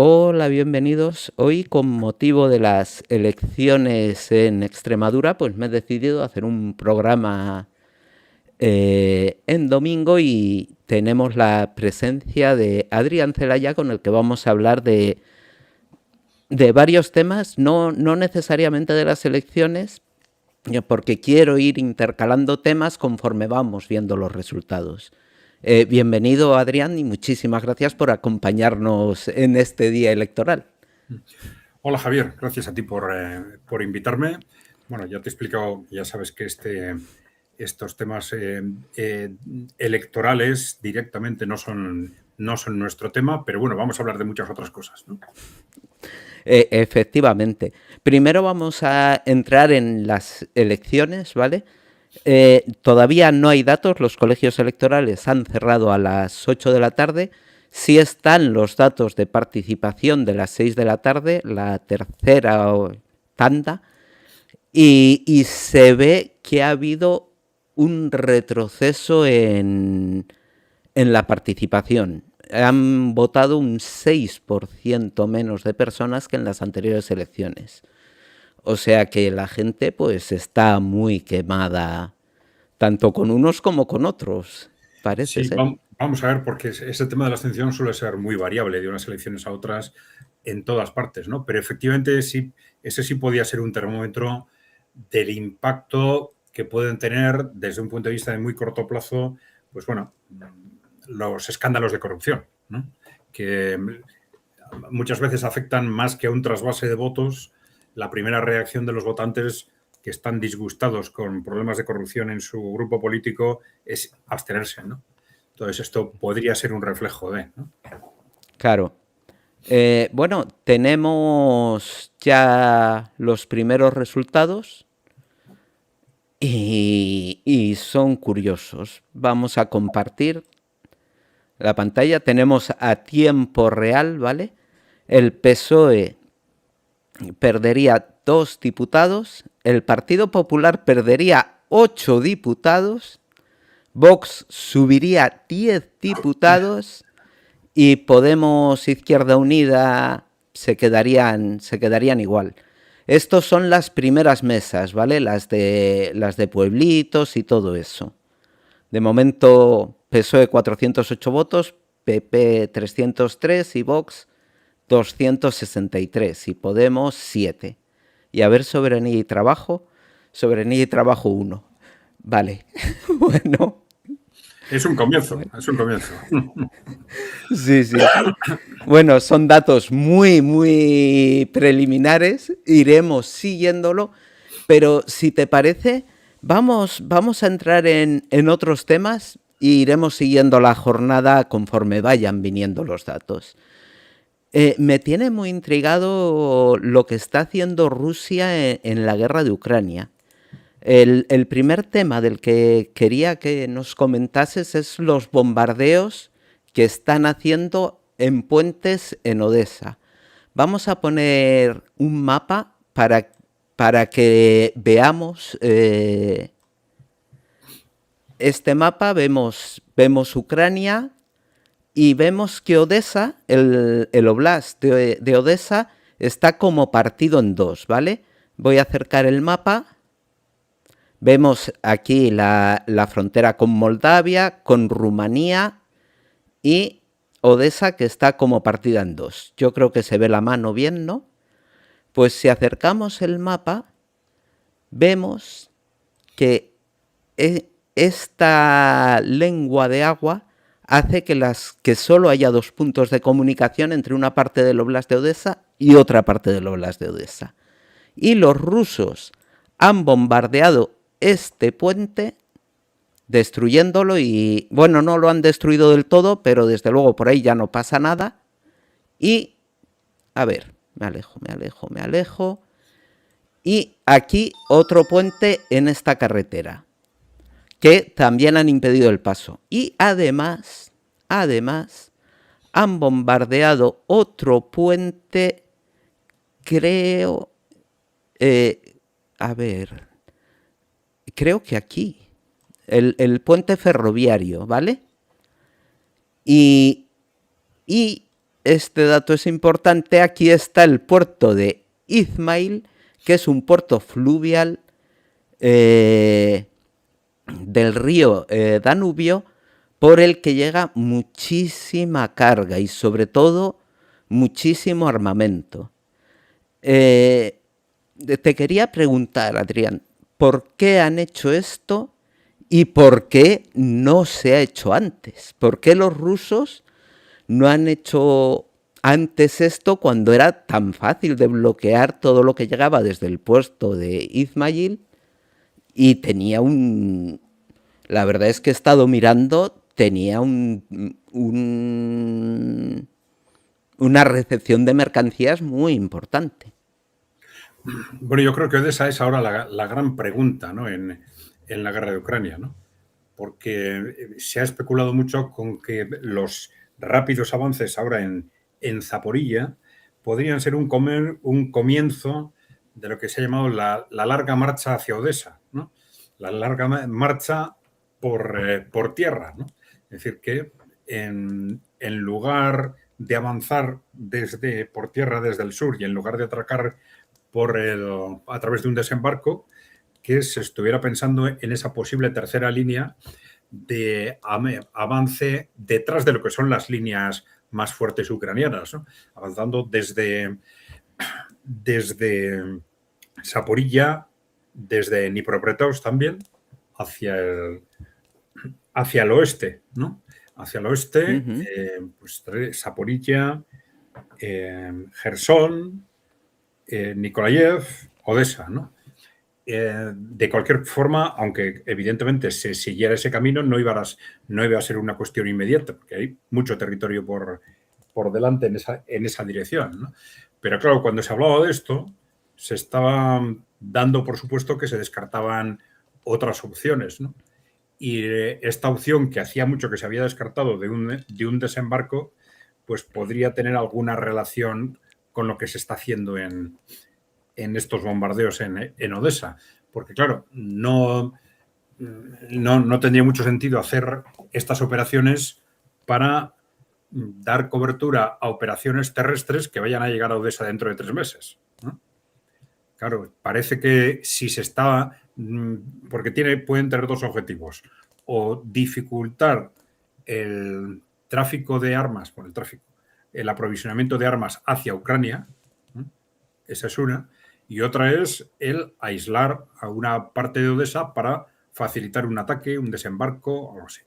Hola, bienvenidos. Hoy, con motivo de las elecciones en Extremadura, pues me he decidido hacer un programa en domingo y tenemos la presencia de Adrián Celaya, con el que vamos a hablar de varios temas, no necesariamente de las elecciones, porque quiero ir intercalando temas conforme vamos viendo los resultados. Bienvenido, Adrián, y muchísimas gracias por acompañarnos en este día electoral. Hola Javier, gracias a ti por invitarme. Bueno, ya te he explicado, ya sabes que estos temas electorales directamente no son nuestro tema, pero bueno, vamos a hablar de muchas otras cosas, ¿no? Efectivamente. Primero vamos a entrar en las elecciones, ¿vale? Todavía no hay datos, los colegios electorales han cerrado a las 8 de la tarde. Sí están los datos de participación de las 6 de la tarde, la tercera tanda, y se ve que ha habido un retroceso en la participación. Han votado un 6% menos de personas que en las anteriores elecciones. O sea que la gente pues está muy quemada, tanto con unos como con otros, parece Sí, ser. vamos a ver, porque ese tema de la abstención suele ser muy variable de unas elecciones a otras en todas partes, ¿no? Pero efectivamente sí, ese sí podía ser un termómetro del impacto que pueden tener desde un punto de vista de muy corto plazo, pues bueno, los escándalos de corrupción, ¿no? Que muchas veces afectan más que a un trasvase de votos. La primera reacción de los votantes que están disgustados con problemas de corrupción en su grupo político es abstenerse, ¿no? Entonces esto podría ser un reflejo de, ¿no? Claro. Bueno, tenemos ya los primeros resultados y son curiosos. Vamos a compartir la pantalla. Tenemos a tiempo real, ¿vale? El PSOE perdería 2 diputados, el Partido Popular perdería 8 diputados, Vox subiría 10 diputados y Podemos, Izquierda Unida se quedarían igual. Estos son las primeras mesas, ¿vale? Las de pueblitos y todo eso. De momento, PSOE 408 votos, PP 303 y Vox 263 y Podemos 7. Y a ver, Soberanía y Trabajo 1. Vale, bueno, Es un comienzo, es un comienzo. sí, sí. Bueno, son datos muy, muy preliminares, iremos siguiéndolo, pero si te parece, vamos a entrar en otros temas e iremos siguiendo la jornada conforme vayan viniendo los datos. Me tiene muy intrigado lo que está haciendo Rusia en la guerra de Ucrania. El primer tema del que quería que nos comentases es los bombardeos que están haciendo en puentes en Odessa. Vamos a poner un mapa para que veamos este mapa. Vemos Ucrania y vemos que Odessa, el oblast de Odessa, está como partido en dos, ¿vale? Voy a acercar el mapa. Vemos aquí la frontera con Moldavia, con Rumanía y Odessa, que está como partida en dos. Yo creo que se ve la mano bien, ¿no? Pues si acercamos el mapa, vemos que esta lengua de agua hace que solo haya dos puntos de comunicación entre una parte del oblast de Odessa y otra parte del oblast de Odessa. Y los rusos han bombardeado este puente destruyéndolo y, bueno, no lo han destruido del todo, pero desde luego por ahí ya no pasa nada. Y, a ver, me alejo. Y aquí otro puente en esta carretera, que también han impedido el paso. Y además, han bombardeado otro puente, creo, a ver, creo que aquí, el puente ferroviario, ¿vale? Y, y este dato es importante, aquí está el puerto de Izmail, que es un puerto fluvial del río Danubio, por el que llega muchísima carga y sobre todo muchísimo armamento. Te quería preguntar, Adrián, ¿por qué han hecho esto y por qué no se ha hecho antes? ¿Por qué los rusos no han hecho antes esto cuando era tan fácil de bloquear todo lo que llegaba desde el puerto de Izmail y tenía un... La verdad es que he estado mirando, tenía una recepción de mercancías muy importante. Bueno, yo creo que esa es ahora la gran pregunta, ¿no? en la guerra de Ucrania, ¿no? Porque se ha especulado mucho con que los rápidos avances ahora en Zaporilla podrían ser un comienzo de lo que se ha llamado la larga marcha hacia Odessa, ¿no? La larga marcha por tierra, ¿no? Es decir, que en lugar de avanzar por tierra desde el sur y en lugar de atracar a través de un desembarco, que se estuviera pensando en esa posible tercera línea de avance detrás de lo que son las líneas más fuertes ucranianas, ¿no? Avanzando desde Zaporilla, desde Dnipropetrovsk también, hacia el oeste, ¿no? Hacia el oeste, pues Zaporilla, Gerson, Nikolaev, Odessa, ¿no? De cualquier forma, aunque evidentemente se siguiera ese camino, no iba a ser una cuestión inmediata, porque hay mucho territorio por delante en esa dirección, ¿no? Pero claro, cuando se hablaba de esto, se estaba dando por supuesto que se descartaban otras opciones, ¿no? Y esta opción, que hacía mucho que se había descartado de un desembarco, pues podría tener alguna relación con lo que se está haciendo en estos bombardeos en Odessa. Porque, claro, no tendría mucho sentido hacer estas operaciones para dar cobertura a operaciones terrestres que vayan a llegar a Odessa dentro de 3 meses, ¿no? Claro, parece que si se está... Porque pueden tener dos objetivos. O dificultar el tráfico de armas, el aprovisionamiento de armas hacia Ucrania, ¿no? Esa es una. Y otra es el aislar a una parte de Odessa para facilitar un ataque, un desembarco, algo así.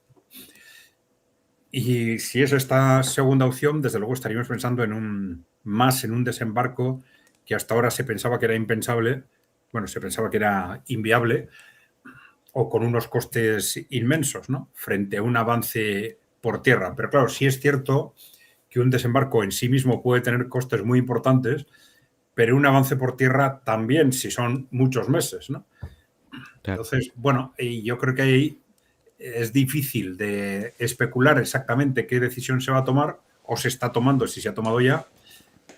Y si es esta segunda opción, desde luego estaríamos pensando más en un desembarco que hasta ahora se pensaba que era impensable, bueno, se pensaba que era inviable o con unos costes inmensos, ¿no? Frente a un avance por tierra. Pero claro, sí es cierto que un desembarco en sí mismo puede tener costes muy importantes, pero un avance por tierra también, si son muchos meses, ¿no? Claro. Entonces, bueno, yo creo que ahí es difícil de especular exactamente qué decisión se va a tomar o se está tomando, si se ha tomado ya,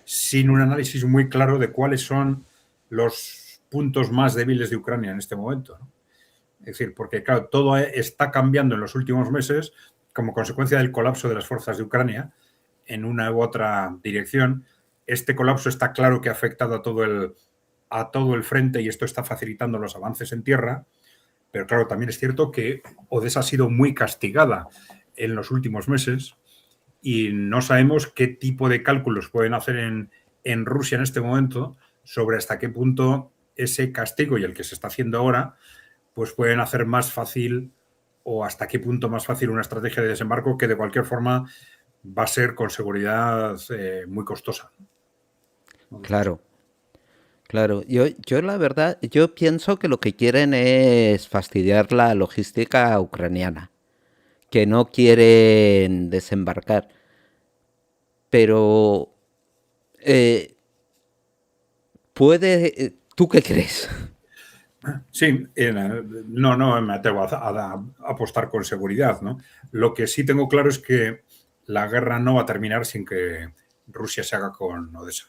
sin un análisis muy claro de cuáles son los puntos más débiles de Ucrania en este momento, ¿no? Es decir, porque claro, todo está cambiando en los últimos meses como consecuencia del colapso de las fuerzas de Ucrania en una u otra dirección. Este colapso está claro que ha afectado a todo el frente y esto está facilitando los avances en tierra. Pero claro, también es cierto que Odessa ha sido muy castigada en los últimos meses y no sabemos qué tipo de cálculos pueden hacer en Rusia en este momento sobre hasta qué punto ese castigo y el que se está haciendo ahora pues pueden hacer más fácil o hasta qué punto más fácil una estrategia de desembarco que de cualquier forma va a ser con seguridad muy costosa. Claro, claro. Yo la verdad, yo pienso que lo que quieren es fastidiar la logística ucraniana, que no quieren desembarcar. Pero eh, ¿tú qué crees? Sí, no me atrevo a apostar con seguridad, ¿no? Lo que sí tengo claro es que la guerra no va a terminar sin que Rusia se haga con Odessa.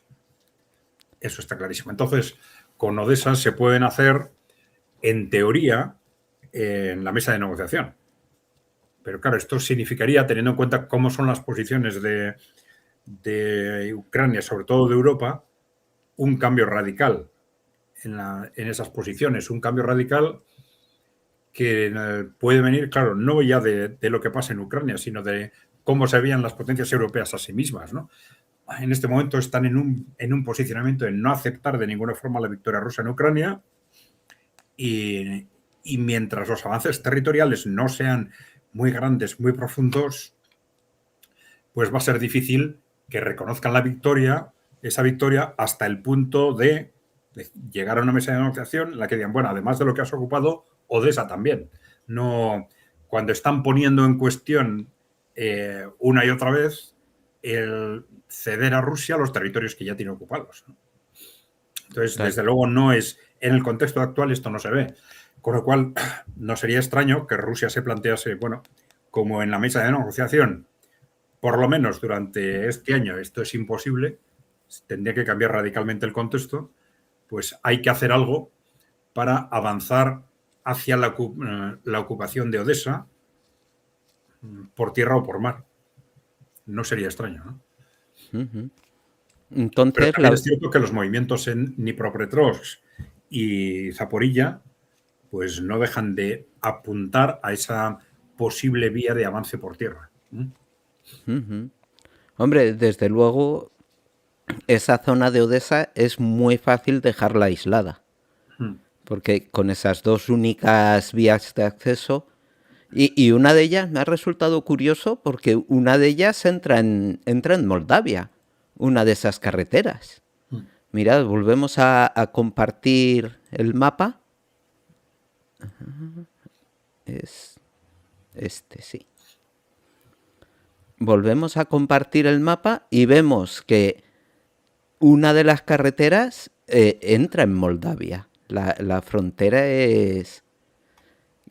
Eso está clarísimo. Entonces, con Odessa se pueden hacer, en teoría, en la mesa de negociación. Pero claro, esto significaría, teniendo en cuenta cómo son las posiciones de de Ucrania, sobre todo de Europa, un cambio radical en esas posiciones, un cambio radical que puede venir, claro, no ya de lo que pasa en Ucrania, sino de cómo se veían las potencias europeas a sí mismas, ¿no? En este momento están en un posicionamiento de no aceptar de ninguna forma la victoria rusa en Ucrania y mientras los avances territoriales no sean muy grandes, muy profundos, pues va a ser difícil que reconozcan la victoria, esa victoria, hasta el punto de llegar a una mesa de negociación en la que digan, bueno, además de lo que has ocupado, Odessa también. No, cuando están poniendo en cuestión una y otra vez el ceder a Rusia los territorios que ya tiene ocupados, ¿no? Entonces, Claro. desde luego, no es, en el contexto actual esto no se ve. Con lo cual, no sería extraño que Rusia se plantease, bueno, como en la mesa de negociación, por lo menos durante este año esto es imposible, tendría que cambiar radicalmente el contexto, pues hay que hacer algo para avanzar hacia la ocupación de Odessa por tierra o por mar. No sería extraño, ¿no? Ujú. Pero Entonces, también es cierto que los movimientos en Dnipropetrovsk y Zaporilla pues no dejan de apuntar a esa posible vía de avance por tierra. ujú. Hombre, desde luego, esa zona de Odessa es muy fácil dejarla aislada, porque con esas dos únicas vías de acceso, y una de ellas me ha resultado curioso porque una de ellas entra en Moldavia, una de esas carreteras. Mirad, volvemos a compartir el mapa. Es este, sí. Volvemos a compartir el mapa y vemos que una de las carreteras entra en Moldavia. La frontera es...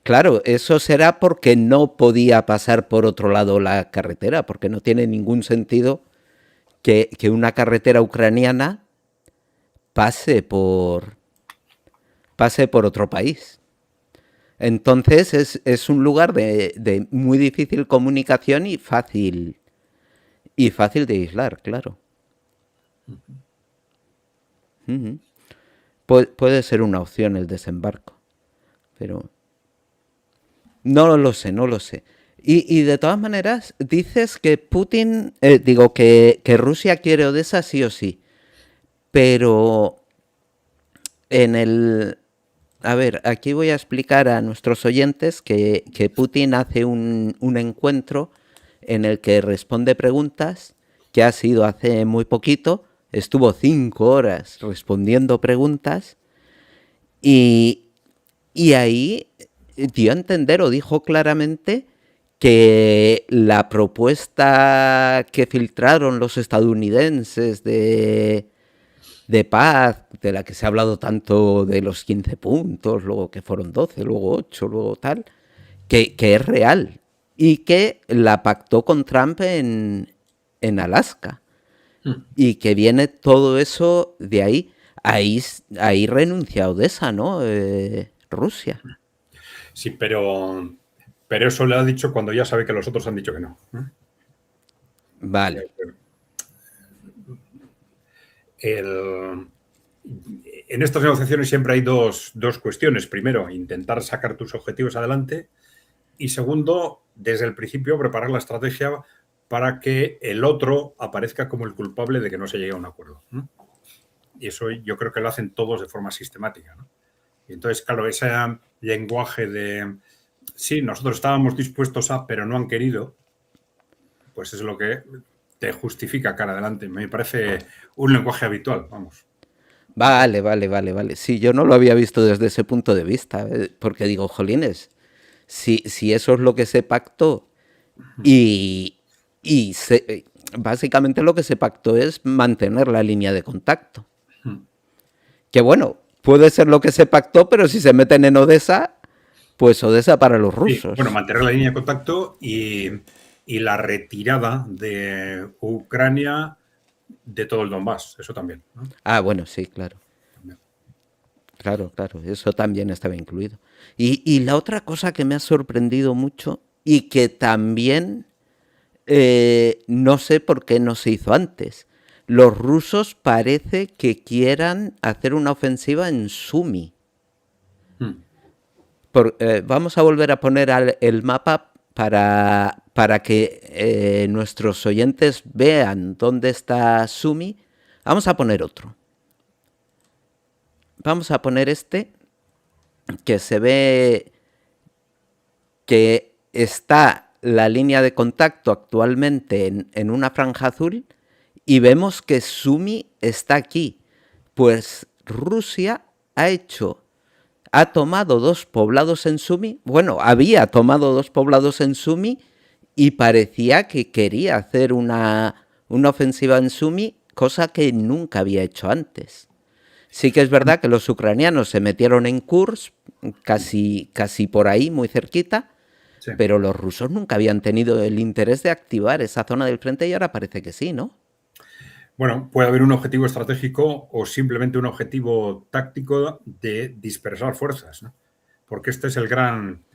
Claro, eso será porque no podía pasar por otro lado la carretera, porque no tiene ningún sentido que una carretera ucraniana pase pase por otro país. Entonces es un lugar de muy difícil comunicación y fácil de aislar, claro. Ujú. Puede ser una opción el desembarco, pero no lo sé, no lo sé. Y de todas maneras, dices que Putin, digo, que Rusia quiere Odessa sí o sí, pero en el... A ver, aquí voy a explicar a nuestros oyentes que Putin hace un encuentro en el que responde preguntas, que ha sido hace muy poquito, estuvo 5 horas respondiendo preguntas y, y ahí dio a entender o dijo claramente que la propuesta que filtraron los estadounidenses de paz, de la que se ha hablado tanto de los 15 puntos, luego que fueron 12, luego 8, luego tal, que es real y que la pactó con Trump en Alaska y que viene todo eso de ahí. Ahí renuncia a Odessa, ¿no? Rusia. Sí, pero eso le ha dicho cuando ya sabe que los otros han dicho que no. Vale. El, en estas negociaciones siempre hay dos cuestiones. Primero, intentar sacar tus objetivos adelante. Y segundo, desde el principio, preparar la estrategia para que el otro aparezca como el culpable de que no se llegue a un acuerdo, ¿no? Y eso yo creo que lo hacen todos de forma sistemática, ¿no? Y entonces, claro, ese lenguaje de sí, nosotros estábamos dispuestos a, pero no han querido, pues es lo que te justifica cara adelante. Me parece un lenguaje habitual, vamos. Vale, vale, vale, vale. Sí, yo no lo había visto desde ese punto de vista, porque digo, jolines, si eso es lo que se pactó y, básicamente lo que se pactó es mantener la línea de contacto. Que bueno, puede ser lo que se pactó, pero si se meten en Odessa, pues Odessa para los Sí, bueno, rusos. mantener la línea de contacto y la retirada de Ucrania de todo el Donbass, eso también, ¿no? Ah, bueno, sí, claro. También. Claro, claro, eso también estaba incluido. Y la otra cosa que me ha sorprendido mucho y que también No sé por qué no se hizo antes. Los rusos parece que quieran hacer una ofensiva en Sumi. Mm. Vamos a volver a poner el mapa para que nuestros oyentes vean dónde está Sumi. Vamos a poner otro. Vamos a poner este, que se ve que está la línea de contacto actualmente en una franja azul y vemos que Sumi está aquí. Pues Rusia ha tomado 2 poblados en Sumi, bueno, había tomado 2 poblados en Sumi y parecía que quería hacer una ofensiva en Sumi, cosa que nunca había hecho antes. Sí que es verdad que los ucranianos se metieron en Kursk, casi por ahí, muy cerquita, Sí. pero los rusos nunca habían tenido el interés de activar esa zona del frente y ahora parece que sí, ¿no? Bueno, puede haber un objetivo estratégico o simplemente un objetivo táctico de dispersar fuerzas, ¿no? Porque este es el gran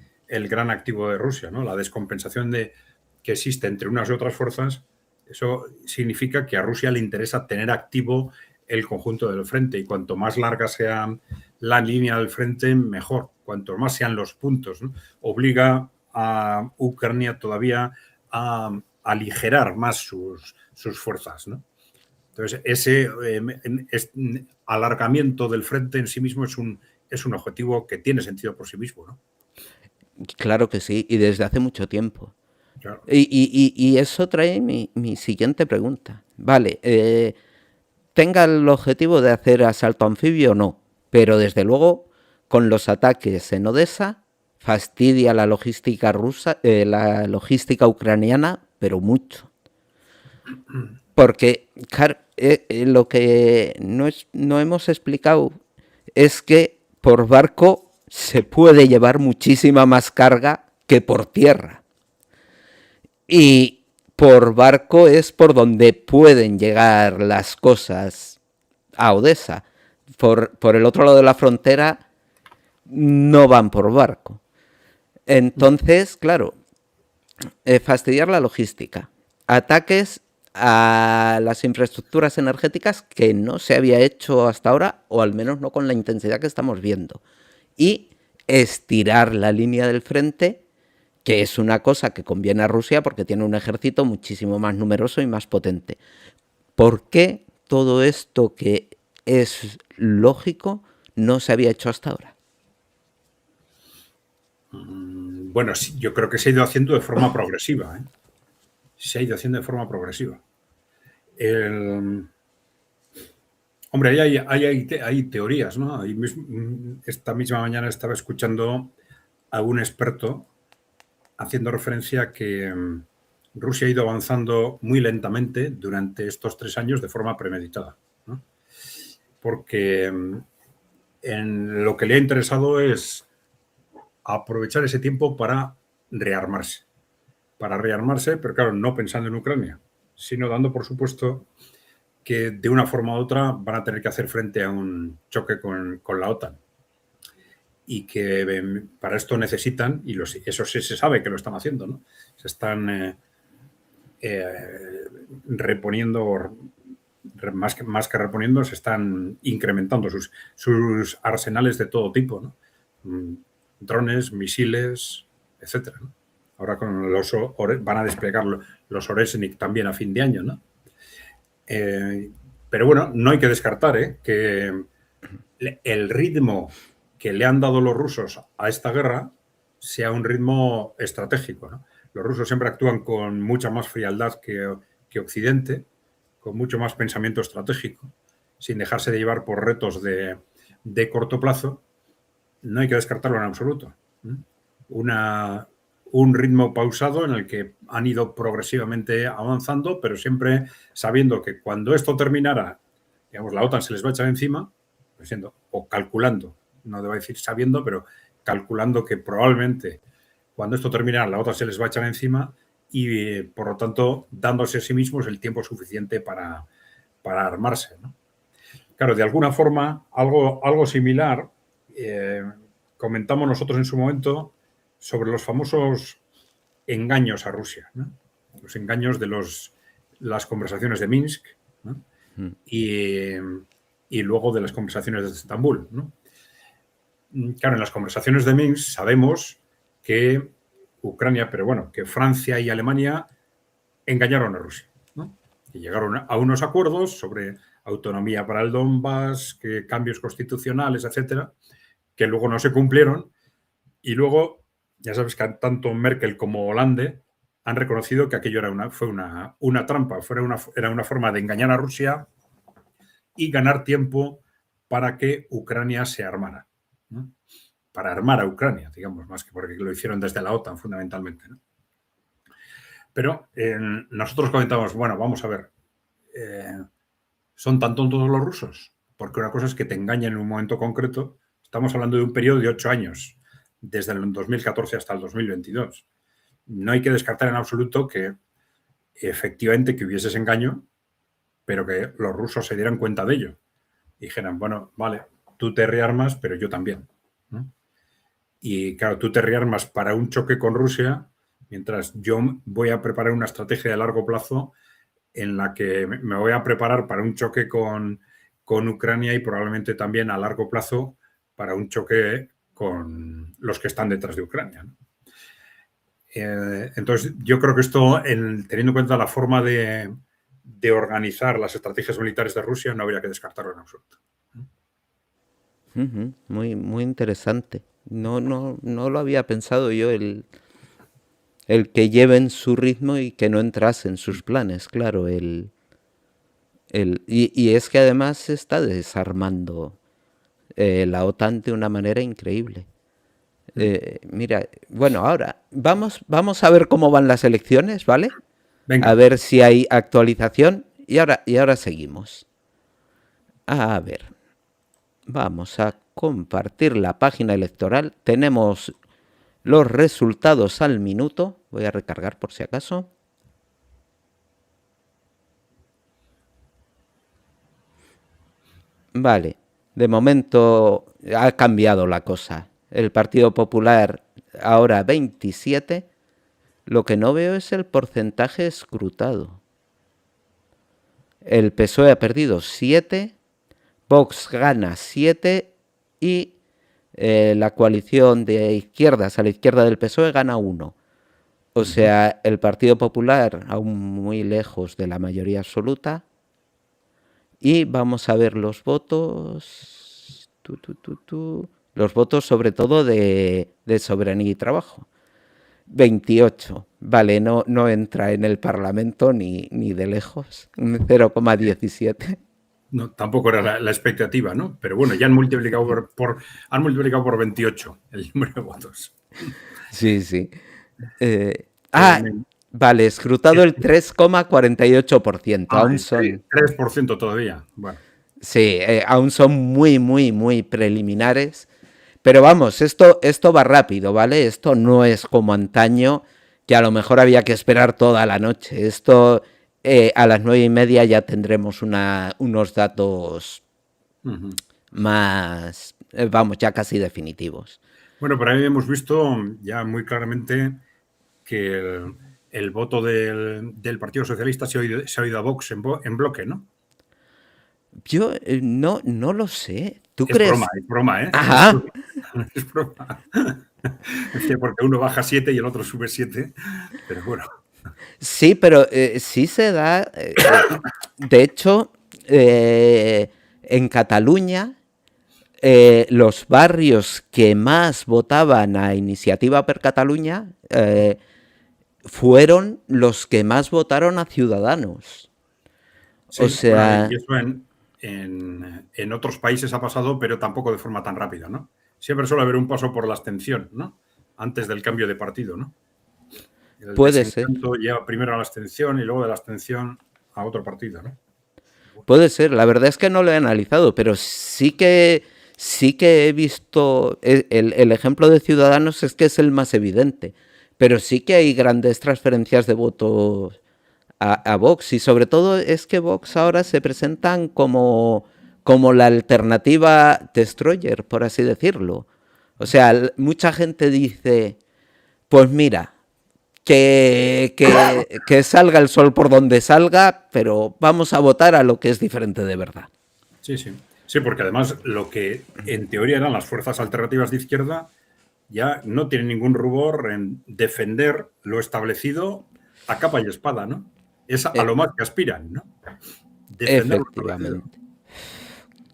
activo de Rusia, ¿no? La descompensación que existe entre unas y otras fuerzas. Eso significa que a Rusia le interesa tener activo el conjunto del frente y cuanto más larga sea la línea del frente, mejor. Cuanto más sean los puntos, ¿no? Obliga a Ucrania todavía a aligerar más sus fuerzas, ¿no? Entonces, ese alargamiento del frente en sí mismo es un objetivo que tiene sentido por sí mismo, ¿no? Claro que sí, y desde hace mucho tiempo. Claro. Y eso trae mi siguiente pregunta. Vale, tenga el objetivo de hacer asalto anfibio o no, pero desde luego con los ataques en Odessa fastidia la logística rusa, la logística ucraniana, pero mucho. Porque lo que no hemos explicado es que por barco se puede llevar muchísima más carga que por tierra. Y por barco es por donde pueden llegar las cosas a Odessa. Por el otro lado de la frontera no van por barco. Entonces, claro, fastidiar la logística. Ataques a las infraestructuras energéticas que no se había hecho hasta ahora, o al menos no con la intensidad que estamos viendo. Y estirar la línea del frente, que es una cosa que conviene a Rusia porque tiene un ejército muchísimo más numeroso y más potente. ¿Por qué todo esto que es lógico no se había hecho hasta ahora? Bueno, sí, yo creo que se ha ido haciendo de forma progresiva, ¿eh? Se ha ido haciendo de forma progresiva. Hombre, hay teorías, ¿no? Esta misma mañana estaba escuchando a un experto haciendo referencia a que Rusia ha ido avanzando muy lentamente durante estos 3 años de forma premeditada, ¿no? Porque en lo que le ha interesado es aprovechar ese tiempo para rearmarse. Pero claro, no pensando en Ucrania, sino dando por supuesto que de una forma u otra van a tener que hacer frente a un choque con la OTAN. Y que para esto necesitan, y eso sí se sabe que lo están haciendo, ¿no? Se están reponiendo, más que reponiendo, se están incrementando sus arsenales de todo tipo, ¿no? Drones, misiles, etcétera, ¿no? Ahora con van a desplegar los Oresnik también a fin de año, ¿no? Pero bueno, no hay que descartar que el ritmo que le han dado los rusos a esta guerra sea un ritmo estratégico, ¿no? Los rusos siempre actúan con mucha más frialdad que Occidente, con mucho más pensamiento estratégico, sin dejarse de llevar por retos de corto plazo. No hay que descartarlo en absoluto. Un ritmo pausado en el que han ido progresivamente avanzando, pero siempre sabiendo que cuando esto terminara, digamos, la OTAN se les va a echar encima, o calculando, no debo decir sabiendo, pero calculando que probablemente cuando esto terminara la OTAN se les va a echar encima y, por lo tanto, dándose a sí mismos el tiempo suficiente para armarse, ¿no? Claro, de alguna forma, algo similar comentamos nosotros en su momento sobre los famosos engaños a Rusia, ¿no? los engaños de las conversaciones de Minsk, ¿no? y luego de las conversaciones de Estambul, ¿no? Claro, en las conversaciones de Minsk sabemos que Ucrania, pero bueno, que Francia y Alemania engañaron a Rusia, ¿no? Y llegaron a unos acuerdos sobre autonomía para el Donbass, que cambios constitucionales, etcétera, que luego no se cumplieron. Y luego, ya sabes que tanto Merkel como Hollande han reconocido que aquello fue una trampa, era una forma de engañar a Rusia y ganar tiempo para que Ucrania se armara, ¿no? Para armar a Ucrania, digamos, más que porque lo hicieron desde la OTAN fundamentalmente, ¿no? Pero nosotros comentamos, bueno, vamos a ver, ¿son tan tontos los rusos? Porque una cosa es que te engañen en un momento concreto. Estamos hablando de un periodo de 8 años, desde el 2014 hasta el 2022. No hay que descartar en absoluto que efectivamente que hubiese ese engaño, pero que los rusos se dieran cuenta de ello. Y dijeran, bueno, vale, tú te rearmas, pero yo también, ¿no? Y claro, tú te rearmas para un choque con Rusia, mientras yo voy a preparar una estrategia de largo plazo en la que me voy a preparar para un choque con Ucrania y probablemente también a largo plazo para un choque con los que están detrás de Ucrania, ¿no? Entonces, yo creo que esto, teniendo en cuenta la forma de organizar las estrategias militares de Rusia, no habría que descartarlo en absoluto. Muy, muy interesante. No lo había pensado yo, el que lleven su ritmo y que no entrase en sus planes, claro. Y es que además se está desarmando la OTAN de una manera increíble. Mira, bueno, ahora vamos a ver cómo van las elecciones, ¿vale? Venga. A ver si hay actualización y ahora seguimos. A ver, vamos a compartir la página electoral. Tenemos los resultados al minuto. Voy a recargar por si acaso. Vale, de momento ha cambiado la cosa. El Partido Popular ahora 27. Lo que no veo es el porcentaje escrutado. El PSOE ha perdido 7, Vox gana 7 y la coalición de izquierdas a la izquierda del PSOE gana 1. O sea, el Partido Popular aún muy lejos de la mayoría absoluta. Y vamos a ver los votos. Los votos sobre todo de Soberanía y Trabajo. 28. Vale, no entra en el Parlamento ni de lejos. Un 0,17. No, tampoco era la expectativa, ¿no? Pero bueno, ya han multiplicado por 28 el número de votos. Sí. Vale, escrutado el 3,48%. Aún son 3% todavía. Bueno. Sí, aún son muy, muy, muy preliminares. Pero vamos, esto va rápido, ¿vale? Esto no es como antaño, que a lo mejor había que esperar toda la noche. Esto a las 9:30 ya tendremos unos datos más, vamos, ya casi definitivos. Bueno, por ahí hemos visto ya muy claramente que el voto del Partido Socialista se ha ido a Vox en bloque, ¿no? Yo no lo sé. ¿Tú crees? Es broma, ¿eh? Ajá. Es broma. Es que porque uno baja 7 y el otro sube 7, pero bueno. Sí, pero sí se da. De hecho, en Cataluña, los barrios que más votaban a Iniciativa per Catalunya fueron los que más votaron a Ciudadanos. Sí, o sea, y eso en otros países ha pasado, pero tampoco de forma tan rápida, ¿no? Siempre suele haber un paso por la abstención, ¿no? Antes del cambio de partido, ¿no? Puede ser. Lleva primero a la abstención y luego de la abstención a otro partido, ¿no? Puede ser. La verdad es que no lo he analizado, pero sí que he visto el ejemplo de Ciudadanos es que es el más evidente, pero sí que hay grandes transferencias de votos a Vox, y sobre todo es que Vox ahora se presentan como la alternativa destroyer, por así decirlo. O sea, mucha gente dice, pues mira, que salga el sol por donde salga, pero vamos a votar a lo que es diferente de verdad. Sí, sí. Sí, porque además lo que en teoría eran las fuerzas alternativas de izquierda ya no tienen ningún rubor en defender lo establecido a capa y espada, ¿no? Es a lo más que aspiran, ¿no? Defender lo establecido. Efectivamente.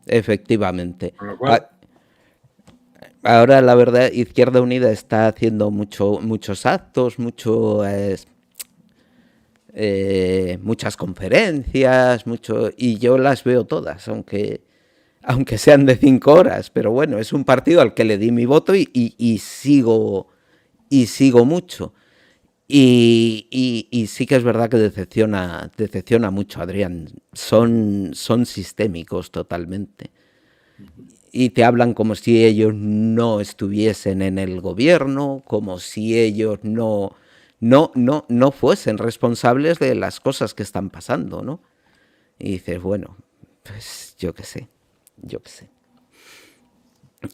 Efectivamente. Con lo cual, Ahora, la verdad, Izquierda Unida está haciendo muchos actos, muchas conferencias, y yo las veo todas, aunque sean de 5 horas, pero bueno, es un partido al que le di mi voto y sigo mucho. Y sí que es verdad que decepciona mucho, Adrián. Son sistémicos totalmente. Y te hablan como si ellos no estuviesen en el gobierno, como si ellos no fuesen responsables de las cosas que están pasando, ¿no? Y dices, bueno, pues yo qué sé.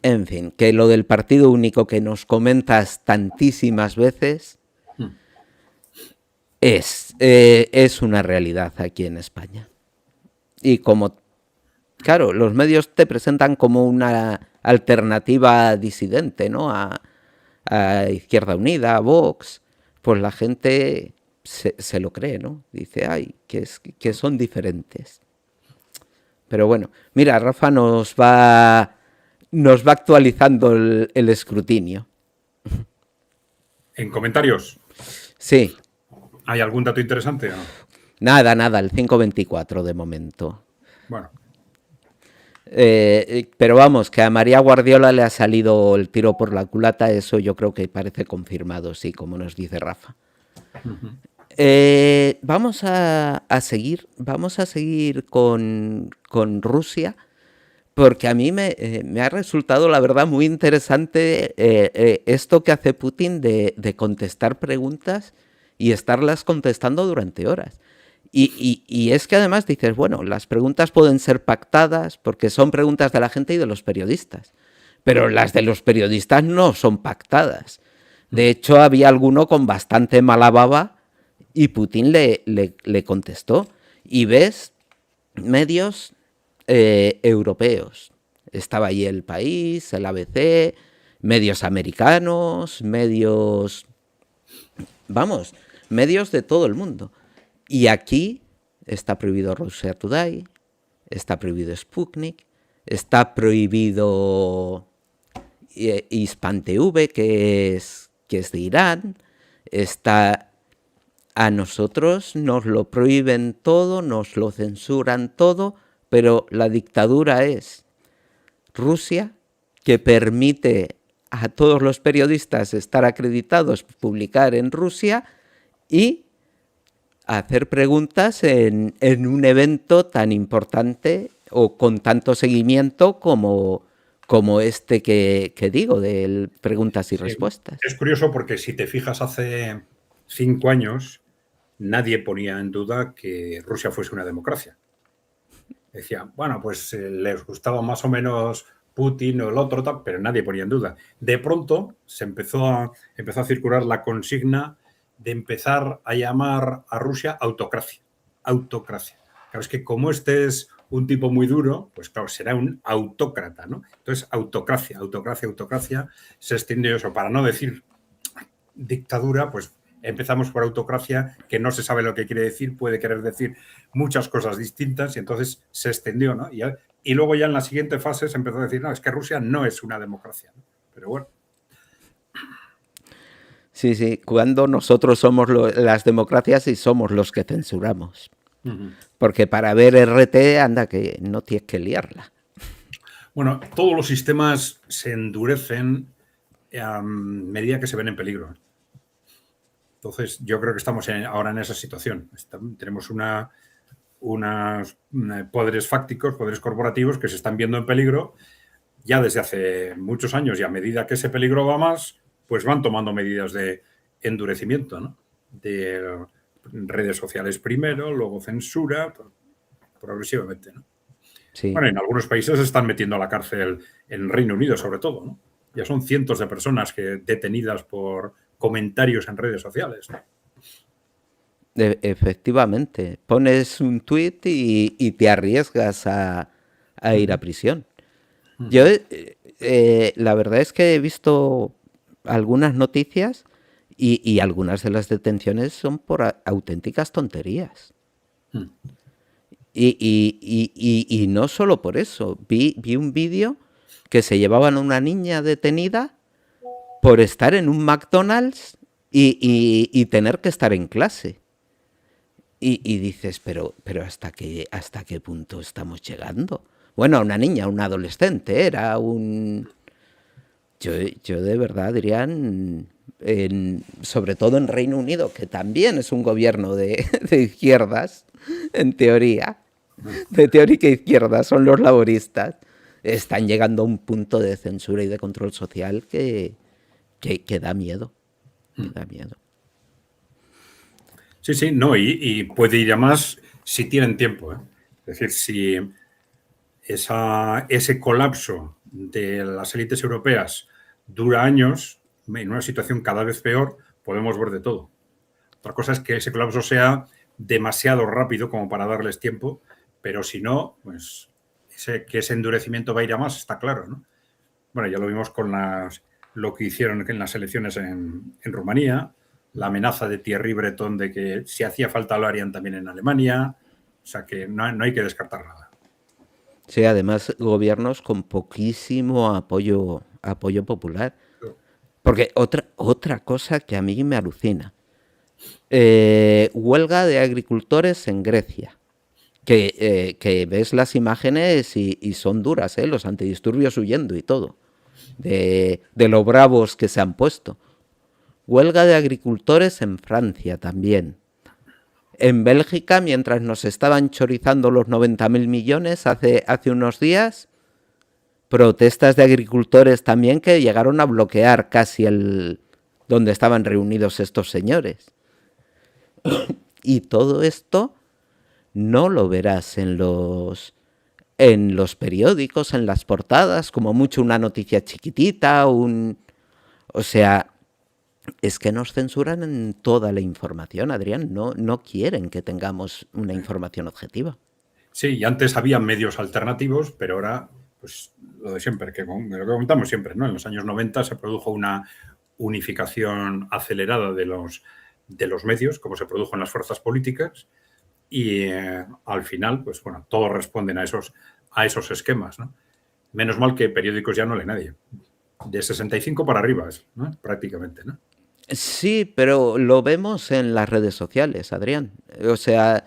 En fin, que lo del partido único que nos comentas tantísimas veces es una realidad aquí en España. Y como, claro, los medios te presentan como una alternativa disidente, ¿no? A Izquierda Unida, a Vox, pues la gente se lo cree, ¿no? Dice, ay, que son diferentes. Pero bueno, mira, Rafa nos va actualizando el escrutinio. en comentarios, Sí, ¿hay algún dato interesante o no? nada, el 524 de momento. Bueno, Pero vamos, que a María Guardiola le ha salido el tiro por la culata, eso yo creo que parece confirmado, sí, como nos dice Rafa. Vamos a seguir con Rusia, porque a mí me ha resultado, la verdad, muy interesante esto que hace Putin de contestar preguntas y estarlas contestando durante horas. Y es que además dices, bueno, las preguntas pueden ser pactadas porque son preguntas de la gente y de los periodistas, pero las de los periodistas no son pactadas. De hecho, había alguno con bastante mala baba y Putin le contestó. Y ves medios europeos. Estaba ahí El País, el ABC, medios americanos, medios de todo el mundo. Y aquí está prohibido Russia Today, está prohibido Sputnik, está prohibido Hispan TV, que es de Irán, a nosotros nos lo prohíben todo, nos lo censuran todo, pero la dictadura es Rusia, que permite a todos los periodistas estar acreditados, publicar en Rusia y hacer preguntas en un evento tan importante o con tanto seguimiento como este que digo, de preguntas y respuestas. es curioso porque si te fijas hace 5 años, nadie ponía en duda que Rusia fuese una democracia. Decía, bueno, pues les gustaba más o menos Putin o el otro, pero nadie ponía en duda. De pronto se empezó a circular la consigna de empezar a llamar a Rusia autocracia. Autocracia. Claro, es que como este es un tipo muy duro, pues claro, será un autócrata, ¿no? Entonces, autocracia, se extendió eso. Para no decir dictadura, pues empezamos por autocracia, que no se sabe lo que quiere decir, puede querer decir muchas cosas distintas y entonces se extendió, ¿no? Y luego ya en la siguiente fase se empezó a decir, no, es que Rusia no es una democracia, ¿no? Pero bueno. Sí, cuando nosotros somos las democracias y somos los que censuramos. Porque para ver RT, anda que no tienes que liarla. Bueno, todos los sistemas se endurecen a medida que se ven en peligro. Entonces, yo creo que estamos ahora en esa situación. Tenemos unos poderes fácticos, poderes corporativos que se están viendo en peligro ya desde hace muchos años, y a medida que ese peligro va más, pues van tomando medidas de endurecimiento, ¿no? De redes sociales primero, luego censura, progresivamente, ¿no? Sí. Bueno, en algunos países se están metiendo a la cárcel, en Reino Unido sobre todo, ¿no? Ya son cientos de personas detenidas por comentarios en redes sociales, ¿no? Efectivamente, pones un tuit y te arriesgas a ir a prisión. Yo, la verdad es que he visto algunas noticias y algunas de las detenciones son por auténticas tonterías. Y no solo por eso. Vi un vídeo que se llevaban a una niña detenida por estar en un McDonald's y tener que estar en clase. Y dices, pero ¿hasta qué punto estamos llegando? Bueno, una niña, un adolescente, era un... Yo de verdad diría, sobre todo en Reino Unido, que también es un gobierno de izquierdas, en teoría, de teórica izquierda, son los laboristas, están llegando a un punto de censura y de control social que da miedo, da miedo. Sí, sí, no, y puede ir a más si tienen tiempo, ¿eh? Es decir, si ese colapso de las élites europeas dura años, en una situación cada vez peor, podemos ver de todo. Otra cosa es que ese colapso sea demasiado rápido como para darles tiempo, pero si no, pues que ese endurecimiento va a ir a más, está claro, ¿no? Bueno, ya lo vimos con lo que hicieron en las elecciones en Rumanía, la amenaza de Thierry Breton de que si hacía falta lo harían también en Alemania, o sea que no hay que descartar nada. Sí, además gobiernos con poquísimo apoyo popular. Porque otra cosa que a mí me alucina. Huelga de agricultores en Grecia. Que ves las imágenes y son duras, los antidisturbios huyendo y todo. De lo bravos que se han puesto. Huelga de agricultores en Francia también. En Bélgica, mientras nos estaban chorizando los 90.000 millones hace unos días, protestas de agricultores también que llegaron a bloquear casi donde estaban reunidos estos señores. Y todo esto no lo verás en los periódicos, en las portadas, como mucho una noticia chiquitita, o sea, es que nos censuran en toda la información, Adrián. No quieren que tengamos una información objetiva. Sí, y antes había medios alternativos, pero ahora, pues lo de siempre, lo que comentamos siempre, ¿no? En los años 90 se produjo una unificación acelerada de los medios, como se produjo en las fuerzas políticas, y al final, pues bueno, todos responden a esos esquemas, ¿no? Menos mal que periódicos ya no lee nadie. De 65 para arriba, ¿no? Prácticamente, ¿no? Sí, pero lo vemos en las redes sociales, Adrián. O sea,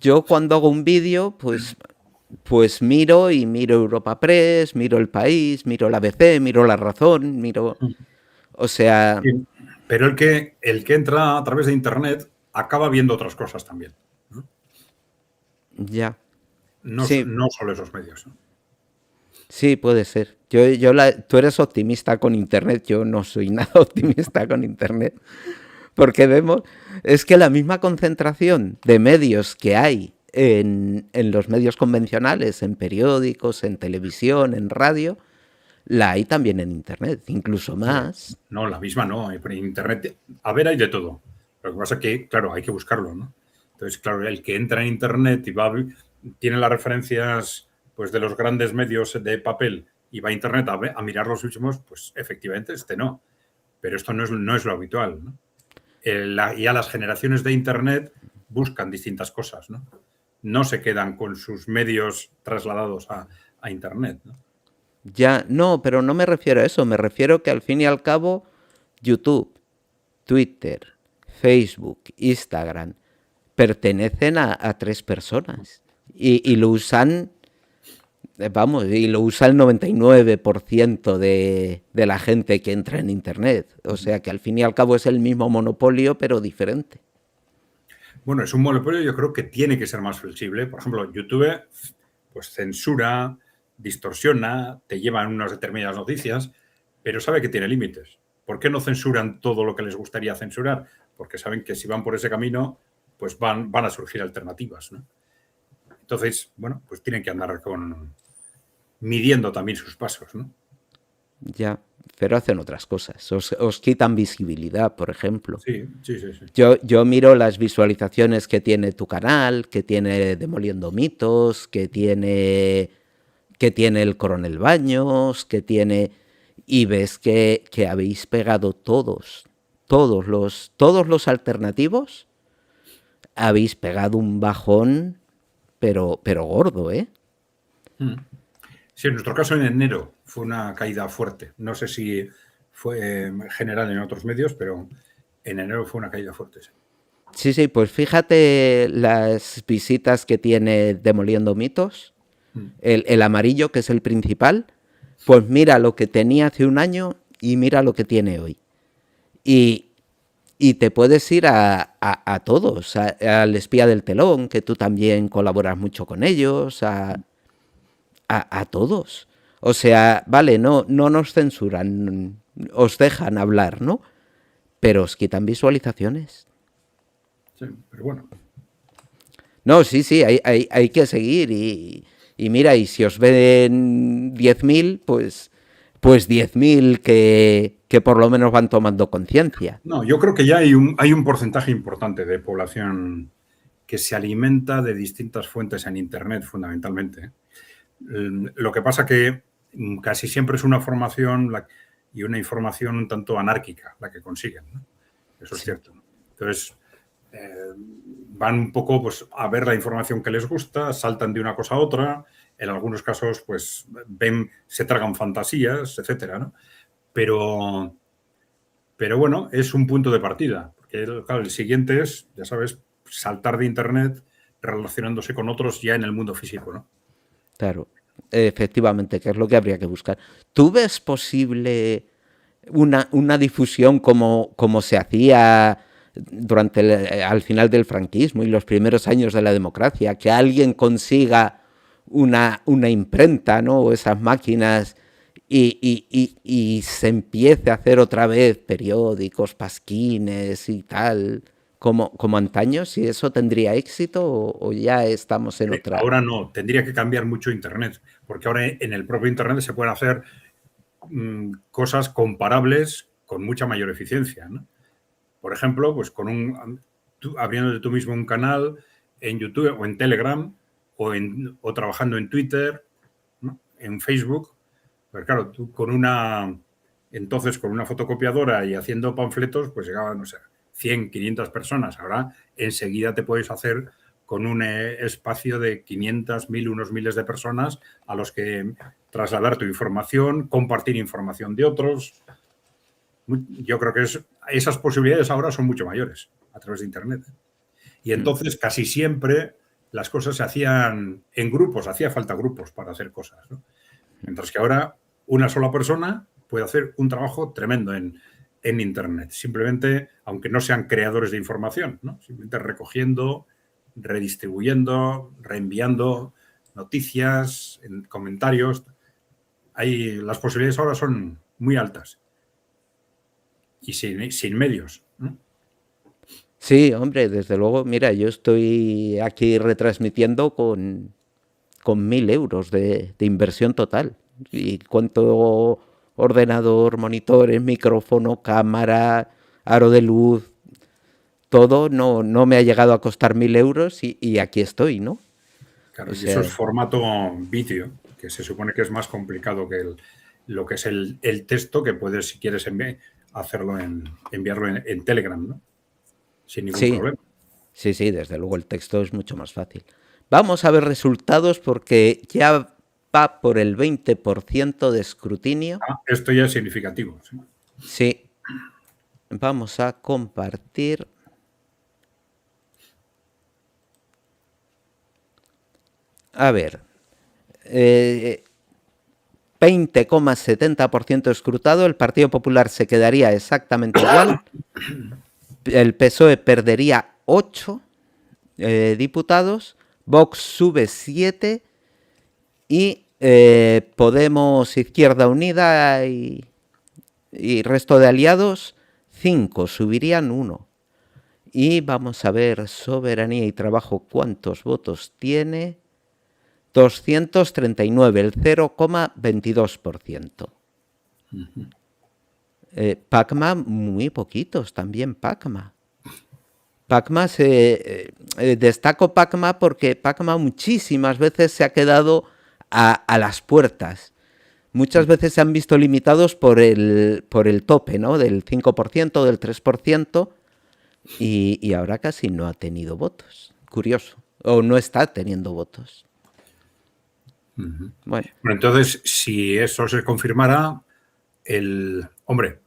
yo cuando hago un vídeo, pues miro Europa Press, miro El País, miro la ABC, miro La Razón, o sea... Sí, pero el que entra a través de Internet acaba viendo otras cosas también, ¿no? Ya. No, Sí, no solo esos medios, ¿no? sí, puede ser. Tú eres optimista con Internet, yo no soy nada optimista con Internet. Porque vemos, es que la misma concentración de medios que hay en los medios convencionales, en periódicos, en televisión, en radio, la hay también en Internet, incluso más. No, la misma no. En Internet, a ver, hay de todo. Lo que pasa es que, claro, hay que buscarlo, ¿no? Entonces, claro, el que entra en Internet y tiene las referencias pues, de los grandes medios de papel y va a Internet a mirar los últimos, pues efectivamente no. Pero esto no es lo habitual, ¿no? Ya las generaciones de Internet buscan distintas cosas, ¿no? No se quedan con sus medios trasladados a Internet, ¿no? Ya, no, pero no me refiero a eso, me refiero que al fin y al cabo YouTube, Twitter, Facebook, Instagram pertenecen a tres personas y lo usan, vamos, y lo usa el 99% de la gente que entra en Internet. O sea que al fin y al cabo es el mismo monopolio, pero diferente. Bueno, es un monopolio, yo creo que tiene que ser más flexible. Por ejemplo, YouTube pues censura, distorsiona, te lleva en unas determinadas noticias, pero sabe que tiene límites. ¿Por qué no censuran todo lo que les gustaría censurar? Porque saben que si van por ese camino, pues van a surgir alternativas, ¿no? Entonces, bueno, pues tienen que andar midiendo también sus pasos, ¿no? Ya. pero hacen otras cosas. Os quitan visibilidad, por ejemplo. Sí, sí, sí, sí. Yo miro las visualizaciones que tiene tu canal, que tiene Demoliendo Mitos, que tiene el Coronel Baños, que tiene... Y ves que habéis pegado todos los alternativos, habéis pegado un bajón, pero gordo, ¿eh? Mm. Sí, en nuestro caso en enero fue una caída fuerte. No sé si fue general en otros medios, pero en enero fue una caída fuerte. Sí. Sí, pues fíjate las visitas que tiene Demoliendo Mitos, el amarillo, que es el principal, pues mira lo que tenía hace un año y mira lo que tiene hoy. Y te puedes ir a todos, al Espía del Telón, que tú también colaboras mucho con ellos, a todos. O sea, vale, no nos censuran, os dejan hablar, ¿no? Pero os quitan visualizaciones. Sí, pero bueno. No, sí, hay que seguir. Y mira, y si os ven 10.000, pues 10.000 que por lo menos van tomando conciencia. No, yo creo que ya hay un porcentaje importante de población que se alimenta de distintas fuentes en Internet, fundamentalmente. Lo que pasa que casi siempre es una formación y una información un tanto anárquica la que consiguen, ¿no? Eso es cierto. Entonces, van un poco pues, a ver la información que les gusta, saltan de una cosa a otra, en algunos casos pues se tragan fantasías, etcétera, ¿no? Pero bueno, es un punto de partida, porque claro, el siguiente es, ya sabes, saltar de Internet relacionándose con otros ya en el mundo físico, ¿no? Claro, efectivamente, que es lo que habría que buscar. ¿Tú ves posible una difusión como se hacía al final del franquismo y los primeros años de la democracia? Que alguien consiga una imprenta, ¿no? O esas máquinas y se empiece a hacer otra vez periódicos, pasquines y tal, como antaño. ¿Si eso tendría éxito o ya estamos en otra? Ahora no, tendría que cambiar mucho Internet, porque ahora en el propio Internet se pueden hacer cosas comparables con mucha mayor eficiencia, ¿no? Por ejemplo, pues abriéndote tú mismo un canal en YouTube o en Telegram o trabajando en Twitter, ¿no? En Facebook. Pues claro, tú con una fotocopiadora y haciendo panfletos, pues llegaban, no sé, 100, 500 personas. Ahora enseguida te puedes hacer con un espacio de 500, 1000, unos miles de personas a los que trasladar tu información, compartir información de otros. Yo creo que esas posibilidades ahora son mucho mayores a través de Internet. Y entonces casi siempre las cosas se hacían en grupos, hacía falta grupos para hacer cosas, ¿no? Mientras que ahora una sola persona puede hacer un trabajo tremendo en Internet. Simplemente, aunque no sean creadores de información, ¿no? Simplemente recogiendo, redistribuyendo, reenviando noticias, en comentarios. Las posibilidades ahora son muy altas y sin medios, ¿no? Sí, hombre, desde luego, mira, yo estoy aquí retransmitiendo con 1.000 euros de inversión total. Y cuánto ordenador, monitores, micrófono, cámara, aro de luz, todo no me ha llegado a costar 1.000 euros y aquí estoy, ¿no? Claro, O y eso sea, es formato vídeo, que se supone que es más complicado que lo que es el texto, que puedes, si quieres, enviarlo en Telegram, ¿no? Sin ningún sí, problema. sí, desde luego el texto es mucho más fácil. Vamos a ver resultados porque ya va por el 20% de escrutinio. Esto ya es significativo. ¿Sí? Sí, vamos a compartir. A ver, 20,70% escrutado, el Partido Popular se quedaría exactamente igual, el PSOE perdería 8 diputados, Vox sube 7 y Podemos, Izquierda Unida y resto de aliados 5, subirían 1. Y vamos a ver Soberanía y Trabajo cuántos votos tiene. 239, el 0,22%. Pacma, muy poquitos también, Pacma. Pacma destaco Pacma porque Pacma muchísimas veces se ha quedado a las puertas. Muchas veces se han visto limitados por el tope, ¿no? Del 5%, del 3%, y ahora casi no ha tenido votos. Curioso. O no está teniendo votos. Bueno. Bueno, entonces, si eso se confirmara, hombre,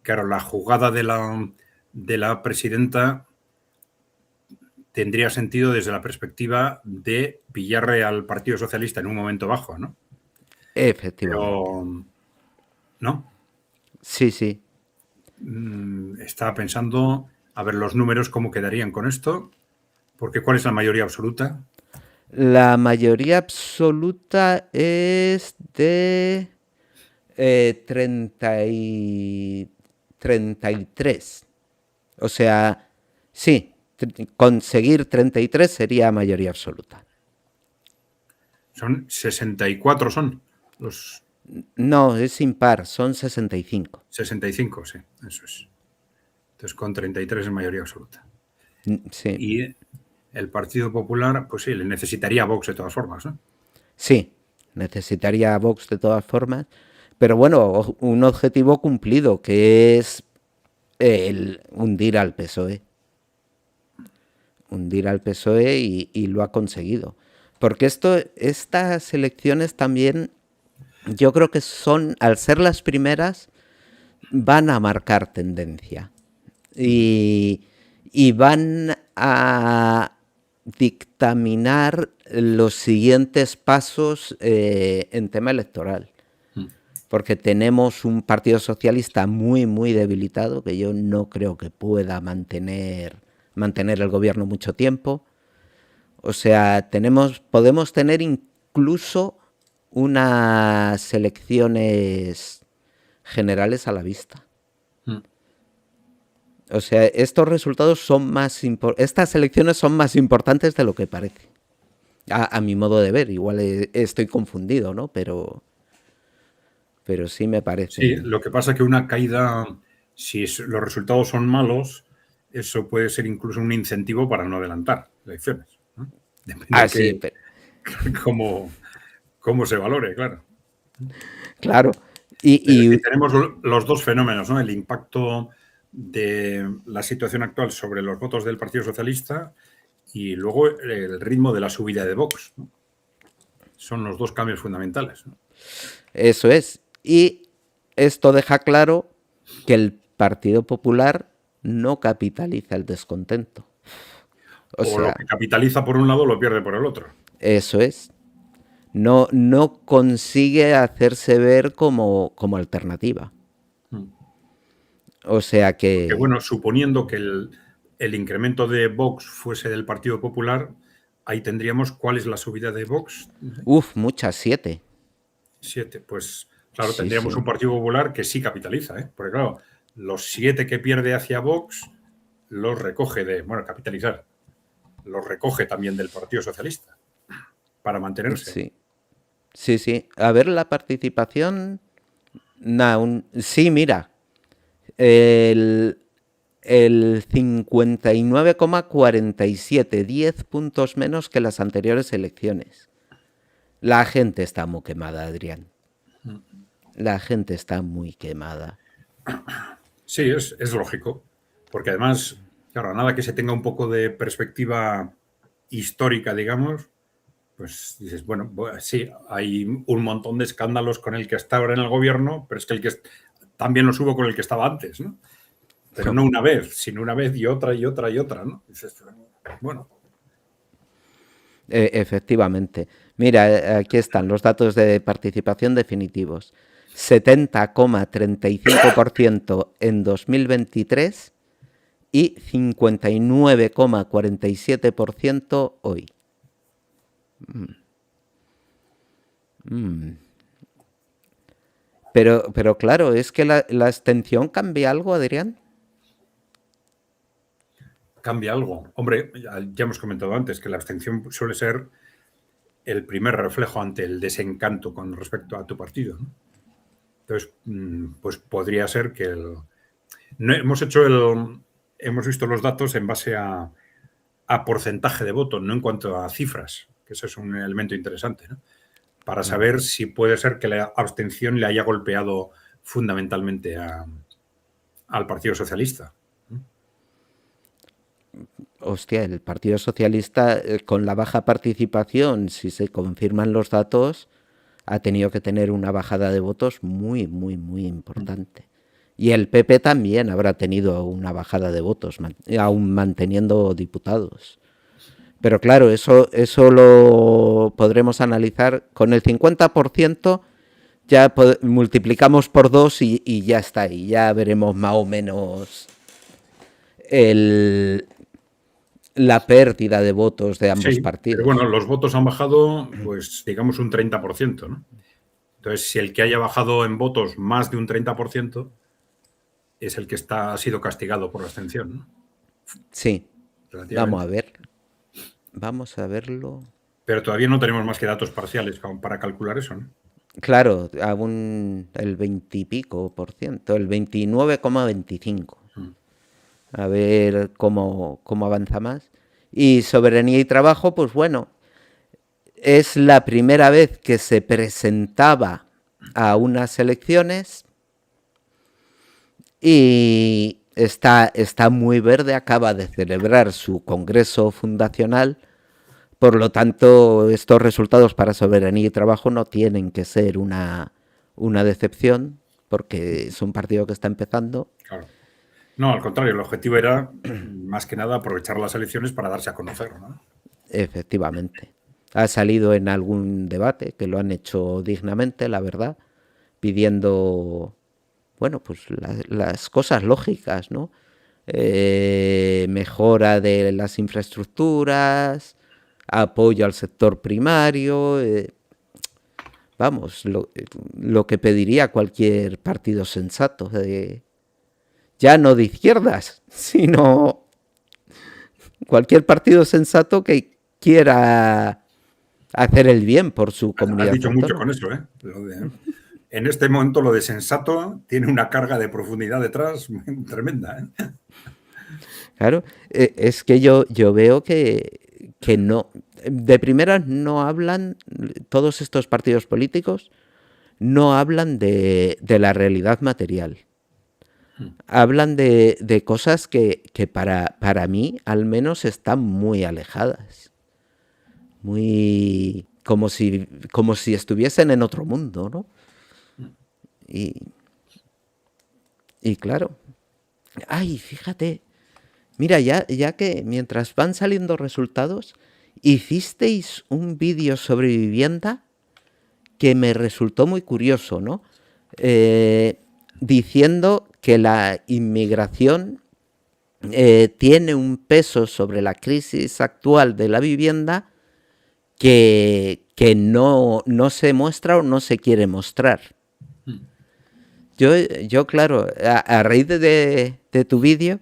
claro, la jugada de la presidenta tendría sentido desde la perspectiva de pillarle al Partido Socialista en un momento bajo, ¿no? Efectivamente. Pero, ¿no? Sí, sí. Estaba pensando, a ver los números, cómo quedarían con esto, porque ¿cuál es la mayoría absoluta? La mayoría absoluta es de 33. O sea, sí, conseguir 33 sería mayoría absoluta. Son 64, son los No, es impar, son 65. 65, sí, eso es. Entonces, con 33 es mayoría absoluta. Sí. Y el Partido Popular, pues sí, le necesitaría a Vox de todas formas, ¿no? Sí, necesitaría a Vox de todas formas. Pero bueno, un objetivo cumplido, que es el hundir al PSOE. Hundir al PSOE y lo ha conseguido. Porque estas elecciones también, yo creo que son, al ser las primeras, van a marcar tendencia. Y van a dictaminar los siguientes pasos en tema electoral. Porque tenemos un Partido Socialista muy, muy debilitado, que yo no creo que pueda mantener el gobierno mucho tiempo. O sea, podemos tener incluso unas elecciones generales a la vista. O sea, estos resultados son estas elecciones son más importantes de lo que parece. A mi modo de ver, igual estoy confundido, ¿no? Pero sí me Sí, parece. lo que pasa es que una caída, si los resultados son malos, eso puede ser incluso un incentivo para no adelantar elecciones, ¿no? Depende Sí, de cómo se valore, claro. claro. Pero Y, si tenemos los dos fenómenos, ¿no? El impacto de la situación actual sobre los votos del Partido Socialista y luego el ritmo de la subida de Vox, ¿no? Son los dos cambios fundamentales, ¿no? eso es. Y esto deja claro que el Partido Popular no capitaliza el descontento. O O lo sea, que capitaliza por un lado lo pierde por el otro. eso es. No consigue hacerse ver como alternativa. O sea Porque, que, bueno, suponiendo que el incremento de Vox fuese del Partido Popular, ahí tendríamos cuál es la subida de Vox. muchas, 7. 7. Pues, claro, Sí, tendríamos un sí. Partido Popular que sí capitaliza, ¿eh? Porque, claro, los 7 que pierde hacia Vox los recoge capitalizar, los recoge también del Partido Socialista para mantenerse. Sí. Sí, sí. A ver, la participación. Sí, mira. El, el 59,47, 10 puntos menos que las anteriores elecciones. La gente está muy quemada, Adrián. La gente está muy quemada. Sí, es lógico, porque además, claro, nada que se tenga un poco de perspectiva histórica, digamos, pues dices, bueno, sí, hay un montón de escándalos con el que está ahora en el gobierno, pero es que también los hubo con el que estaba antes, ¿no? Pero no una vez, sino una vez y otra y otra y otra, ¿no? Dices, bueno. Efectivamente. Mira, aquí están los datos de participación definitivos. 70,35% en 2023 y 59,47% hoy. Pero claro, es que la abstención cambia algo, Adrián. Cambia algo. Hombre, ya hemos comentado antes que la abstención suele ser el primer reflejo ante el desencanto con respecto a tu partido, ¿no? Entonces, pues podría ser que hemos visto los datos en base a porcentaje de votos, no en cuanto a cifras, que eso es un elemento interesante, ¿no? Para saber si puede ser que la abstención le haya golpeado fundamentalmente al Partido Socialista. Hostia, el Partido Socialista, con la baja participación, si se confirman los datos, ha tenido que tener una bajada de votos muy, muy, muy importante. Y el PP también habrá tenido una bajada de votos, aún manteniendo diputados. Pero claro, eso lo podremos analizar con el 50%. Ya multiplicamos por 2 y ya está ahí. Ya veremos más o menos la pérdida de votos de ambos Sí, pero partidos. bueno, los votos han bajado, pues digamos un 30%, ¿no? Entonces, si el que haya bajado en votos más de un 30% es el que ha sido castigado por la abstención, ¿no? Sí, vamos a Relativamente. ver. Vamos a verlo. Pero todavía no tenemos más que datos parciales para calcular eso, ¿no? Claro, aún el 20 y pico por ciento, el 29,25. A ver cómo avanza más. Y soberanía y trabajo, pues bueno, es la primera vez que se presentaba a unas elecciones y está muy verde, acaba de celebrar su congreso fundacional. Por lo tanto, estos resultados para soberanía y trabajo no tienen que ser una decepción, porque es un partido que está empezando. Claro. No, al contrario, el objetivo era más que nada aprovechar las elecciones para darse a conocer, ¿no? Efectivamente. Ha salido en algún debate, que lo han hecho dignamente, la verdad, pidiendo, bueno, pues las cosas lógicas, ¿no? Mejora de las infraestructuras, apoyo al sector primario, vamos, lo que pediría cualquier partido sensato, ya no de izquierdas, sino cualquier partido sensato que quiera hacer el bien por su Has comunidad dicho mucho autónoma. con eso, ¿eh? En este momento lo de sensato tiene una carga de profundidad detrás tremenda, ¿eh? Claro, es que yo veo que no, de primeras no hablan, todos estos partidos políticos no hablan de la realidad material. Hablan de cosas que para mí al menos están muy alejadas. Muy como si estuviesen en otro mundo, ¿no? Y, y claro, ay, fíjate, mira, ya que mientras van saliendo resultados, hicisteis un vídeo sobre vivienda que me resultó muy curioso, ¿no? Diciendo que la inmigración tiene un peso sobre la crisis actual de la vivienda que no se muestra o no se quiere mostrar. Yo claro, a raíz de tu vídeo,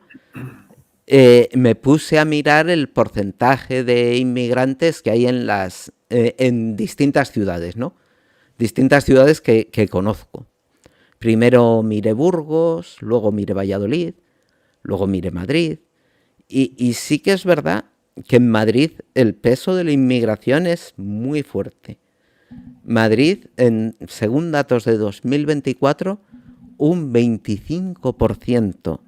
me puse a mirar el porcentaje de inmigrantes que hay en distintas ciudades, ¿no? Distintas ciudades que conozco. Primero miré Burgos, luego miré Valladolid, luego miré Madrid. Y sí que es verdad que en Madrid el peso de la inmigración es muy fuerte. Madrid, según datos de 2024, un 25%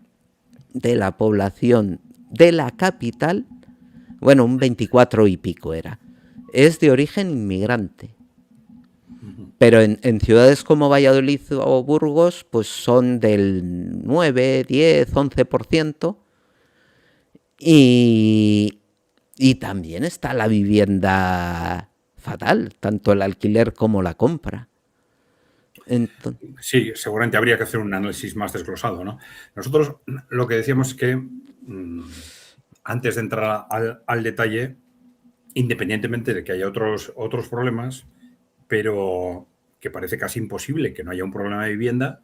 de la población de la capital, bueno, un 24 y pico era, es de origen inmigrante. Pero en ciudades como Valladolid o Burgos, pues son del 9, 10, 11%. Y, y también está la vivienda fatal, tanto el alquiler como la compra. Entonces, Sí, seguramente habría que hacer un análisis más desglosado, ¿no? Nosotros lo que decíamos es que antes de entrar al detalle, independientemente de que haya otros problemas, pero que parece casi imposible que no haya un problema de vivienda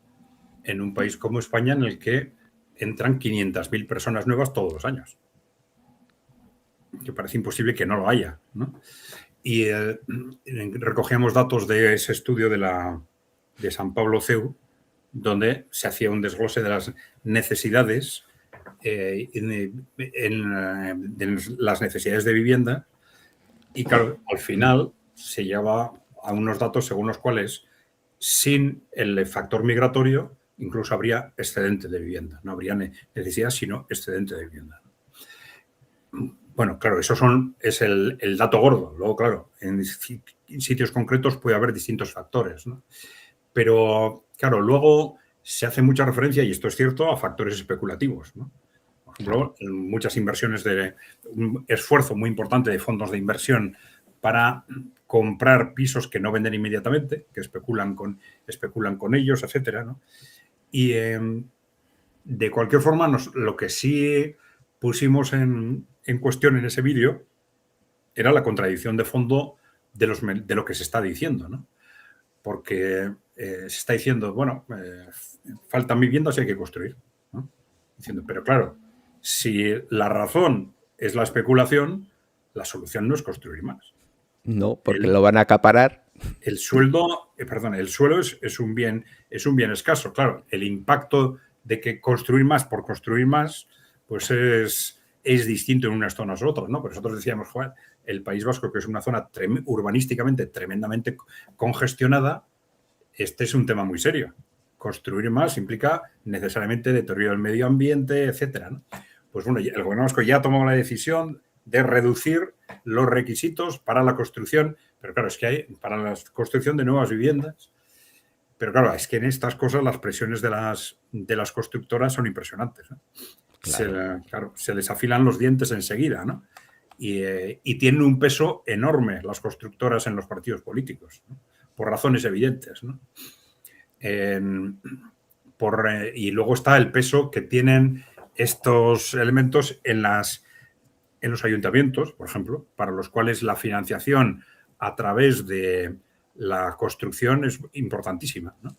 en un país como España en el que entran 500.000 personas nuevas todos los años. Que parece imposible que no lo haya, ¿no? Y recogíamos datos de ese estudio de la de San Pablo CEU, donde se hacía un desglose de las necesidades, de las necesidades de vivienda, y claro, al final se lleva a unos datos según los cuales sin el factor migratorio incluso habría excedente de vivienda, no habría necesidad sino excedente de vivienda. Bueno, claro, es el dato gordo. Luego, claro, en sitios concretos puede haber distintos factores, ¿no? Pero, claro, luego se hace mucha referencia, y esto es cierto, a factores especulativos, ¿no? Por ejemplo, muchas inversiones un esfuerzo muy importante de fondos de inversión para comprar pisos que no venden inmediatamente, que especulan con ellos, etcétera, ¿no? Y de cualquier forma, lo que sí pusimos en cuestión en ese vídeo era la contradicción de fondo de lo que se está diciendo, ¿no? Porque se está diciendo, bueno, faltan viviendas y hay que construir, ¿no? Diciendo, pero claro, si la razón es la especulación, la solución no es construir más. No, porque lo van a acaparar. El suelo es un bien escaso. Claro, el impacto de que construir más por construir más, pues es distinto en unas zonas u otras, ¿no? Pero nosotros decíamos, joder, el País Vasco, que es una zona urbanísticamente tremendamente congestionada, este es un tema muy serio. Construir más implica necesariamente deterioro del medio ambiente, etcétera, ¿no? Pues bueno, el gobierno vasco ya tomó la decisión de reducir los requisitos para la construcción, pero claro, es que hay para la construcción de nuevas viviendas. Pero claro, es que en estas cosas las presiones de las constructoras son impresionantes, ¿no? Claro. Se les afilan los dientes enseguida, ¿no? Y tienen un peso enorme las constructoras en los partidos políticos, ¿no? Por razones evidentes, ¿no? Y luego está el peso que tienen estos elementos en los ayuntamientos, por ejemplo, para los cuales la financiación a través de la construcción es importantísima, ¿no?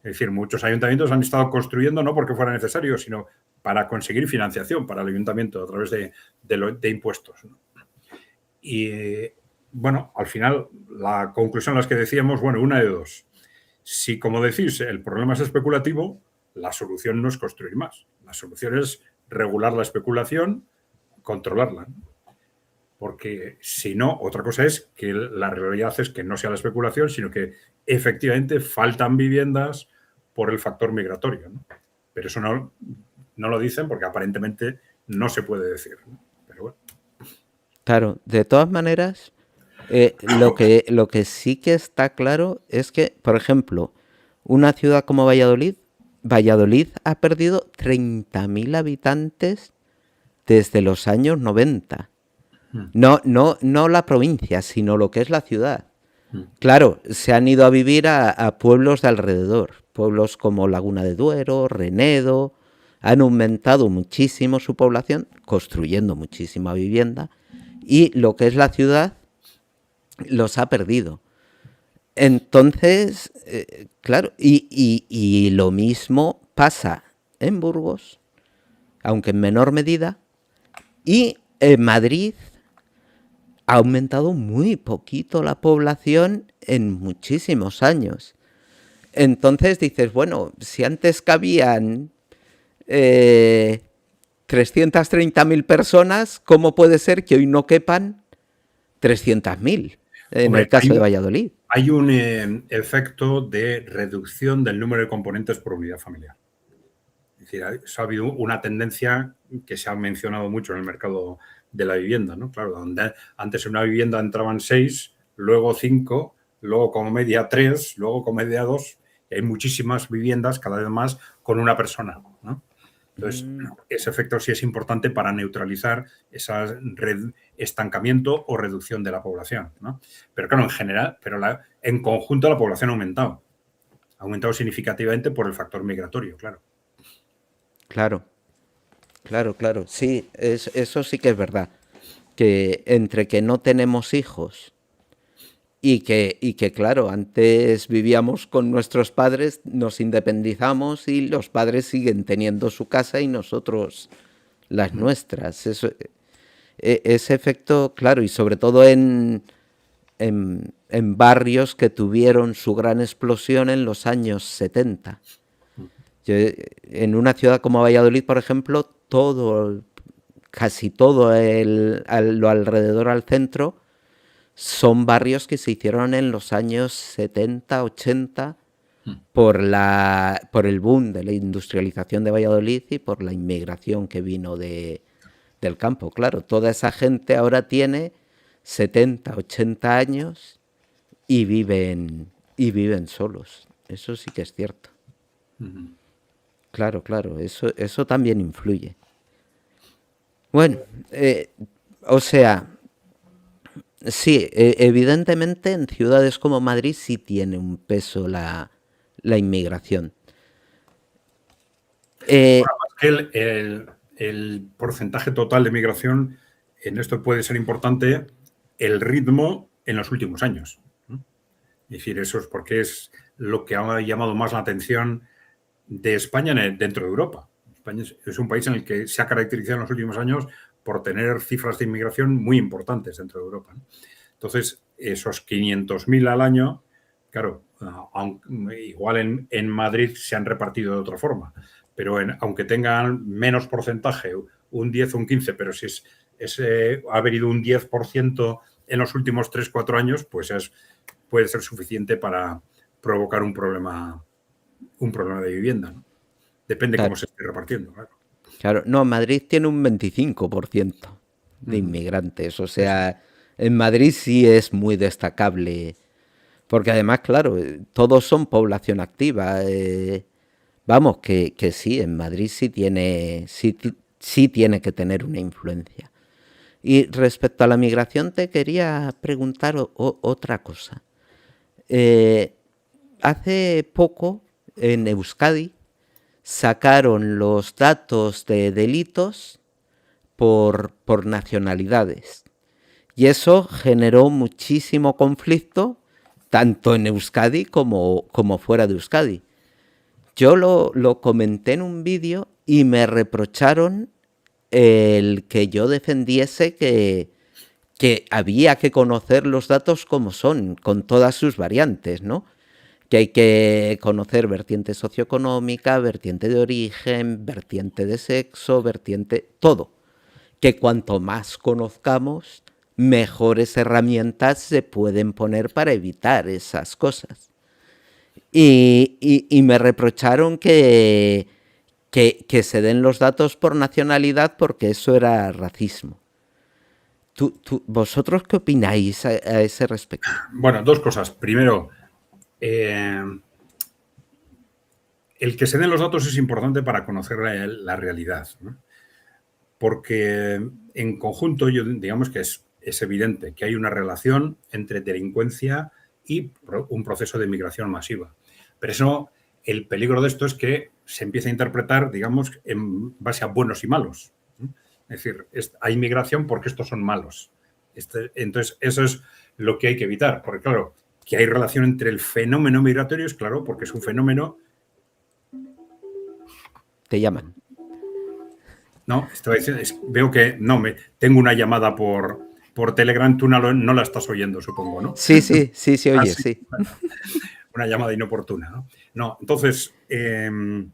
Es decir, muchos ayuntamientos han estado construyendo no porque fuera necesario, sino para conseguir financiación para el ayuntamiento a través de impuestos, ¿no? Y bueno, al final, la conclusión a las que decíamos, bueno, una de dos. Si, como decís, el problema es especulativo, la solución no es construir más. La solución es regular la especulación, controlarla, ¿no? Porque si no, otra cosa es que la realidad es que no sea la especulación, sino que efectivamente faltan viviendas por el factor migratorio, ¿no? Pero eso no lo dicen porque aparentemente no se puede decir, ¿no? Pero bueno. Claro, de todas maneras, lo que sí que está claro es que, por ejemplo, una ciudad como Valladolid ha perdido 30.000 habitantes desde los años 90. No la provincia, sino lo que es la ciudad. Claro, se han ido a vivir a pueblos de alrededor, pueblos como Laguna de Duero, Renedo, han aumentado muchísimo su población, construyendo muchísima vivienda, y lo que es la ciudad los ha perdido. Entonces, claro, y lo mismo pasa en Burgos, aunque en menor medida, y en Madrid ha aumentado muy poquito la población en muchísimos años. Entonces dices, bueno, si antes cabían 330.000 personas, ¿cómo puede ser que hoy no quepan 300.000 en el caso de Valladolid? Hay un efecto de reducción del número de componentes por unidad familiar. Es decir, ha habido una tendencia que se ha mencionado mucho en el mercado de la vivienda, ¿no? Claro, donde antes en una vivienda entraban 6, luego 5, luego como media 3, luego como media 2, y hay muchísimas viviendas, cada vez más, con una persona, ¿no? Entonces, ese efecto sí es importante para neutralizar ese estancamiento o reducción de la población, ¿no? Pero claro, en general, en conjunto la población ha aumentado significativamente por el factor migratorio, claro. Claro. Sí, eso sí que es verdad. Que entre que no tenemos hijos y que claro, antes vivíamos con nuestros padres, nos independizamos y los padres siguen teniendo su casa y nosotros las nuestras. Ese efecto, claro, y sobre todo en en barrios que tuvieron su gran explosión en los años 70. En una ciudad como Valladolid, por ejemplo, casi todo lo alrededor al centro son barrios que se hicieron en los años 70, 80 por el boom de la industrialización de Valladolid y por la inmigración que vino del campo. Claro, toda esa gente ahora tiene 70, 80 años y viven solos. Eso sí que es cierto. Claro, eso también influye. Bueno, o sea, sí, evidentemente en ciudades como Madrid sí tiene un peso la inmigración. El porcentaje total de migración, en esto puede ser importante el ritmo en los últimos años. Es decir, eso es porque es lo que ha llamado más la atención de España dentro de Europa. España es un país en el que se ha caracterizado en los últimos años por tener cifras de inmigración muy importantes dentro de Europa. Entonces, esos 500.000 al año, claro, igual en Madrid se han repartido de otra forma, pero aunque tengan menos porcentaje, un 10 o un 15, pero si ha habido un 10% en los últimos 3-4 años, pues puede ser suficiente para provocar un problema de vivienda, ¿no? Depende cómo se esté repartiendo, claro. Claro, no, Madrid tiene un 25% de inmigrantes, o sea, en Madrid sí es muy destacable, porque además, claro, todos son población activa. Vamos, que sí, en Madrid sí tiene que tener una influencia. Y respecto a la migración te quería preguntar otra cosa. Hace poco en Euskadi sacaron los datos de delitos por nacionalidades. Y eso generó muchísimo conflicto, tanto en Euskadi como fuera de Euskadi. Yo lo comenté en un vídeo y me reprocharon el que yo defendiese que había que conocer los datos como son, con todas sus variantes, ¿no? Que hay que conocer vertiente socioeconómica, vertiente de origen, vertiente de sexo, todo. Que cuanto más conozcamos, mejores herramientas se pueden poner para evitar esas cosas. Y me reprocharon que se den los datos por nacionalidad porque eso era racismo. ¿Vosotros qué opináis a ese respecto? Bueno, dos cosas. Primero, el que se den los datos es importante para conocer la realidad, ¿no? Porque en conjunto, digamos que es evidente que hay una relación entre delincuencia y un proceso de migración masiva. Pero eso, el peligro de esto es que se empieza a interpretar, digamos, en base a buenos y malos. Es decir, hay migración porque estos son malos. Entonces, eso es lo que hay que evitar. Porque, claro, que hay relación entre el fenómeno migratorio, es claro, porque es un fenómeno... Te llaman. No, estaba diciendo, veo que tengo una llamada por Telegram, tú no la estás oyendo, supongo, ¿no? Sí, oye, sí. Bueno, una llamada inoportuna, ¿no? No, entonces, que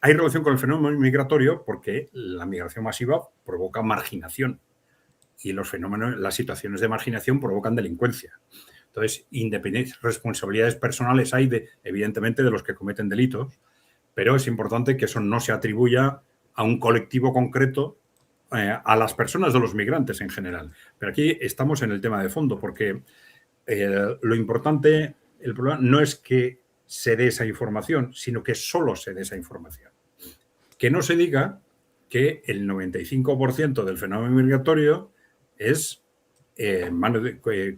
hay relación con el fenómeno migratorio porque la migración masiva provoca marginación y las situaciones de marginación provocan delincuencia. Entonces, responsabilidades personales hay, evidentemente, de los que cometen delitos, pero es importante que eso no se atribuya a un colectivo concreto, a las personas de los migrantes en general. Pero aquí estamos en el tema de fondo, porque lo importante, el problema no es que se dé esa información, sino que solo se dé esa información. Que no se diga que el 95% del fenómeno migratorio es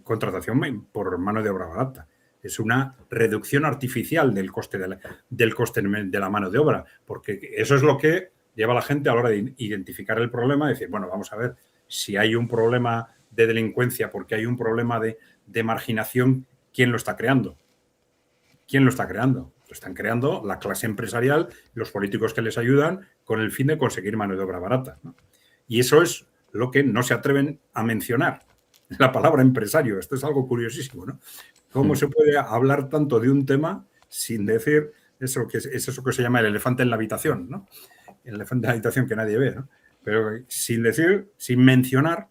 contratación por mano de obra barata. Es una reducción artificial del coste de la mano de obra, porque eso es lo que lleva a la gente a la hora de identificar el problema y decir, bueno, vamos a ver si hay un problema de delincuencia porque hay un problema de marginación, ¿quién lo está creando? ¿Quién lo está creando? Lo están creando la clase empresarial, los políticos que les ayudan con el fin de conseguir mano de obra barata, ¿no? Y eso es lo que no se atreven a mencionar. la palabra empresario. Esto es algo curiosísimo, ¿no? ¿Cómo se puede hablar tanto de un tema sin decir eso que es eso que se llama el elefante en la habitación, ¿no? El elefante en la habitación que nadie ve, ¿no? Pero sin decir, sin mencionar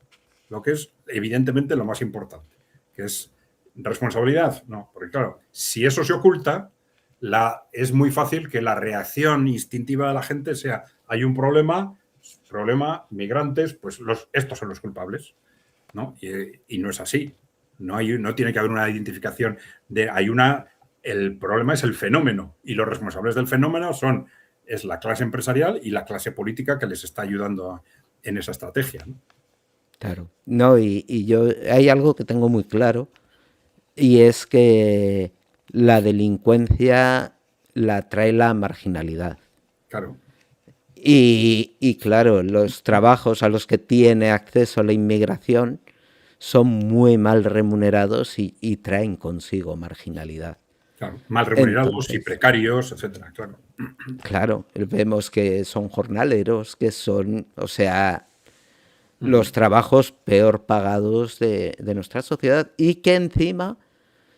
lo que es evidentemente lo más importante, que es responsabilidad. No, porque claro, si eso se oculta, es muy fácil que la reacción instintiva de la gente sea, hay un problema, migrantes, pues estos son los culpables, ¿no? Y no es así. No tiene que haber una identificación el problema es el fenómeno y los responsables del fenómeno es la clase empresarial y la clase política que les está ayudando en esa estrategia, ¿no? Claro. No, y yo hay algo que tengo muy claro y es que la delincuencia la trae la marginalidad. Claro. Y claro, los trabajos a los que tiene acceso la inmigración son muy mal remunerados y traen consigo marginalidad. Claro, mal remunerados y precarios, etcétera, claro. Claro, vemos que son jornaleros, que son, o sea, los trabajos peor pagados de nuestra sociedad y que encima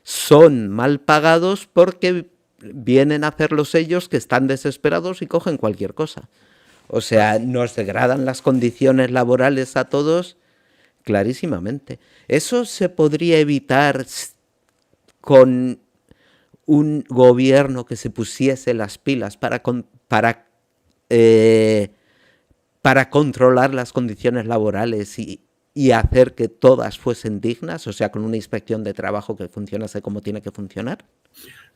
son mal pagados porque vienen a hacerlos ellos que están desesperados y cogen cualquier cosa. O sea, nos degradan las condiciones laborales a todos clarísimamente. Eso se podría evitar con un gobierno que se pusiese las pilas para controlar las condiciones laborales y hacer que todas fuesen dignas, o sea, con una inspección de trabajo que funcionase como tiene que funcionar.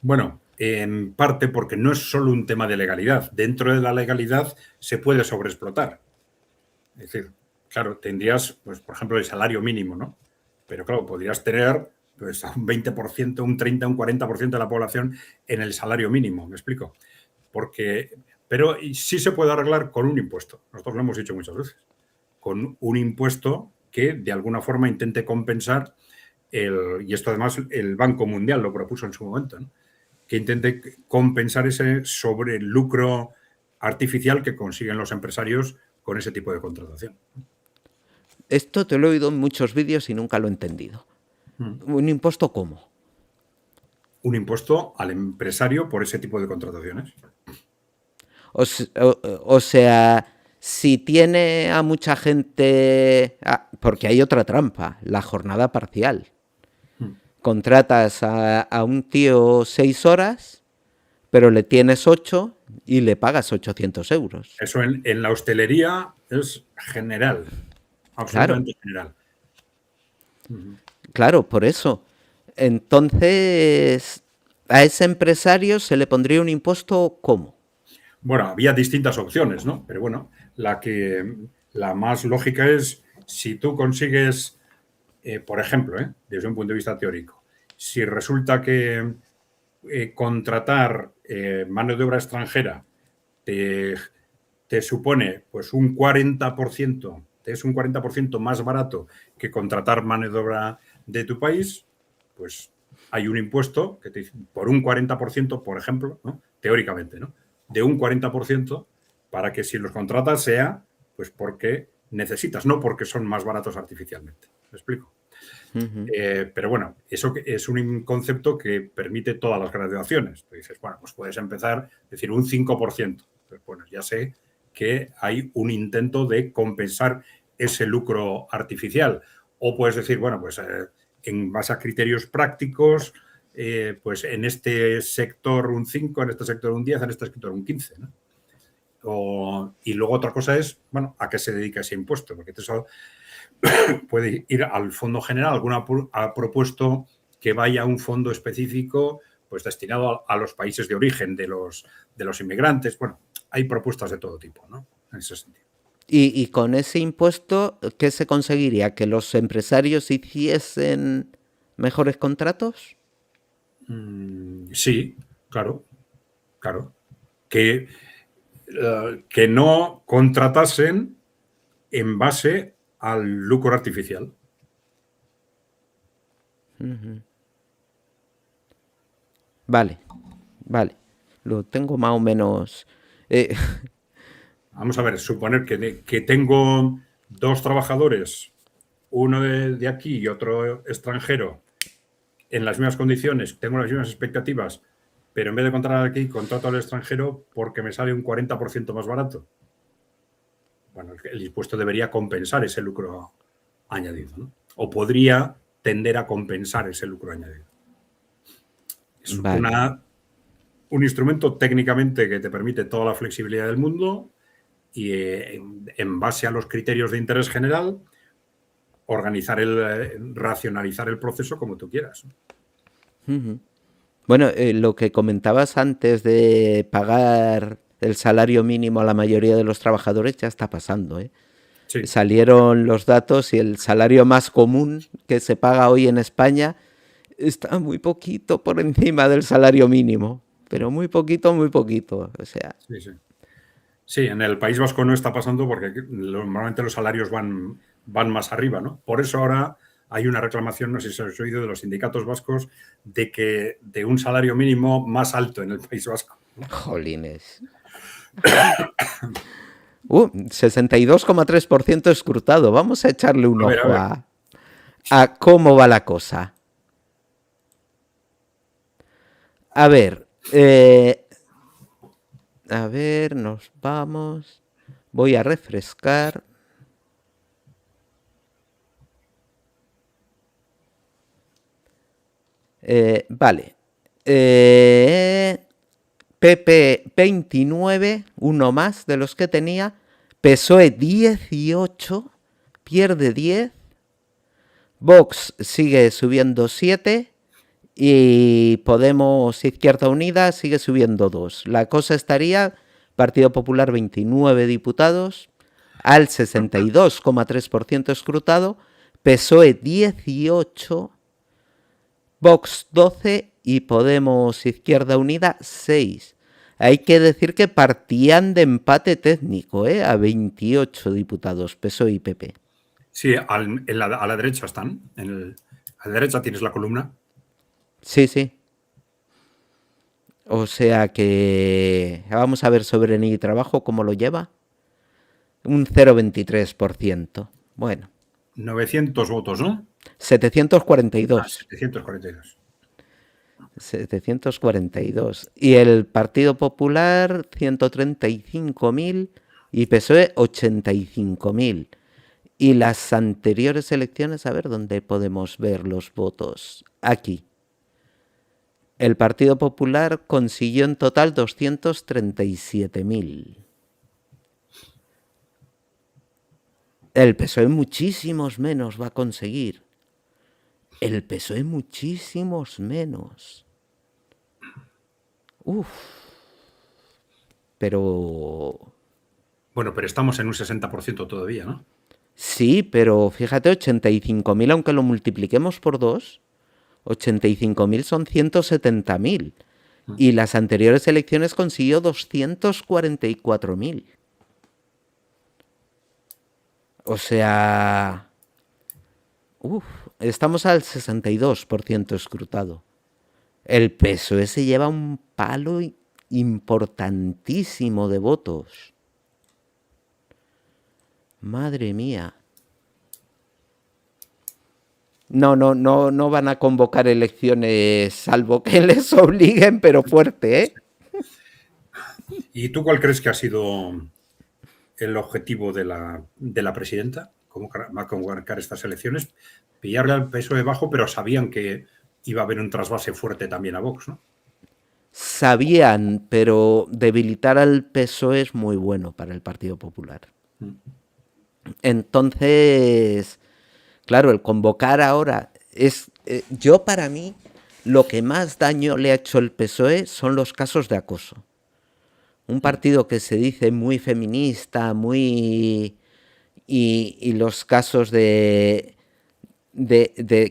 Bueno, en parte porque no es solo un tema de legalidad. Dentro de la legalidad se puede sobreexplotar. Es decir, claro, tendrías, pues, por ejemplo, el salario mínimo, ¿no? Pero claro, podrías tener pues, a un 20%, un 30%, un 40% de la población en el salario mínimo, ¿me explico? Pero sí se puede arreglar con un impuesto. Nosotros lo hemos dicho muchas veces. Con un impuesto que de alguna forma intente compensar y esto además el Banco Mundial lo propuso en su momento, ¿no? Que intente compensar ese sobre el lucro artificial que consiguen los empresarios con ese tipo de contratación. Esto te lo he oído en muchos vídeos y nunca lo he entendido. ¿Un impuesto cómo? Un impuesto al empresario por ese tipo de contrataciones. O sea, si tiene a mucha gente... porque hay otra trampa, la jornada parcial. Contratas a un tío 6 horas, pero le tienes 8 y le pagas 800 euros. Eso en la hostelería es general, absolutamente general. Claro, por eso. Entonces, a ese empresario se le pondría un impuesto ¿cómo? Bueno, había distintas opciones, ¿no? Pero bueno, la más lógica es si tú consigues, por ejemplo, desde un punto de vista teórico, si resulta que contratar mano de obra extranjera te supone pues un 40%, es un 40% más barato que contratar mano de obra de tu país, pues hay un impuesto que te dice por un 40%, por ejemplo, ¿no? Teóricamente, ¿no? De un 40% para que si los contratas sea pues porque necesitas, no porque son más baratos artificialmente. ¿Me explico? Pero bueno, eso es un concepto que permite todas las graduaciones. Tú dices, bueno, pues puedes empezar a decir un 5%. Pues bueno, ya sé que hay un intento de compensar ese lucro artificial. O puedes decir, bueno, pues en base a criterios prácticos, pues en este sector un 5, en este sector un 10, en este sector un 15, ¿no? Y luego otra cosa es, bueno, a qué se dedica ese impuesto, porque eso puede ir al fondo general. Alguna ha propuesto que vaya a un fondo específico pues destinado a los países de origen de los inmigrantes. Bueno, hay propuestas de todo tipo, ¿no? En ese sentido. Y con ese impuesto, ¿qué se conseguiría? ¿Que los empresarios hiciesen mejores contratos? Sí, claro. Que no contratasen en base al lucro artificial. Vale. Lo tengo más o menos... Vamos a ver, suponer que tengo 2 trabajadores uno de aquí y otro extranjero en las mismas condiciones, tengo las mismas expectativas, pero en vez de contratar aquí, contrato al extranjero porque me sale un 40% más barato. Bueno, el impuesto debería compensar ese lucro añadido, ¿no? O podría tender a compensar ese lucro añadido. Es Vale. un instrumento técnicamente que te permite toda la flexibilidad del mundo y en base a los criterios de interés general, racionalizar el proceso como tú quieras. Ujú. Bueno, lo que comentabas antes de pagar el salario mínimo a la mayoría de los trabajadores ya está pasando, ¿eh? Sí. Salieron los datos y el salario más común que se paga hoy en España está muy poquito por encima del salario mínimo, pero muy poquito, o sea. Sí, sí. Sí, en el País Vasco no está pasando porque normalmente los salarios van más arriba, ¿no? Por eso ahora hay una reclamación, no sé si habéis oído, de los sindicatos vascos de un salario mínimo más alto en el País Vasco, ¿no? Jolines. 62,3% escrutado. Vamos a echarle un A ojo ver. a cómo va la cosa. A ver, nos vamos. Voy a refrescar. Vale. PP 29, uno más de los que tenía. PSOE 18, pierde 10. Vox sigue subiendo 7. Y Podemos Izquierda Unida sigue subiendo 2. La cosa estaría: Partido Popular 29 diputados, al 62,3% escrutado, PSOE 18, Vox 12 y Podemos Izquierda Unida 6. Hay que decir que partían de empate técnico, a 28 diputados, PSOE y PP. Sí, a la derecha están. A la derecha tienes la columna. Sí, sí. O sea que vamos a ver sobre ni trabajo cómo lo lleva. Un 0,23%. Bueno. 900 votos, ¿no? 742. 742. 742. Y el Partido Popular 135.000 y PSOE 85.000. Y las anteriores elecciones, a ver dónde podemos ver los votos. Aquí. El Partido Popular consiguió en total 237.000. El PSOE muchísimos menos va a conseguir. El PSOE muchísimos menos. Uf. Pero... Bueno, pero estamos en un 60% todavía, ¿no? Sí, pero fíjate, 85.000, aunque lo multipliquemos por 2, 85.000 son 170.000. Y las anteriores elecciones consiguió 244.000. O sea... estamos al 62% escrutado. El PSOE se lleva un palo importantísimo de votos. Madre mía. No van a convocar elecciones salvo que les obliguen, pero fuerte, ¿eh? ¿Y tú cuál crees que ha sido el objetivo de la presidenta? ¿Cómo va a convocar estas elecciones? Pillarle al PSOE bajo, pero sabían que iba a haber un trasvase fuerte también a Vox, ¿no? Sabían, pero debilitar al PSOE es muy bueno para el Partido Popular. Entonces, claro, el convocar ahora es... yo para mí, lo que más daño le ha hecho el PSOE son los casos de acoso. Un partido que se dice muy feminista, muy... y los casos de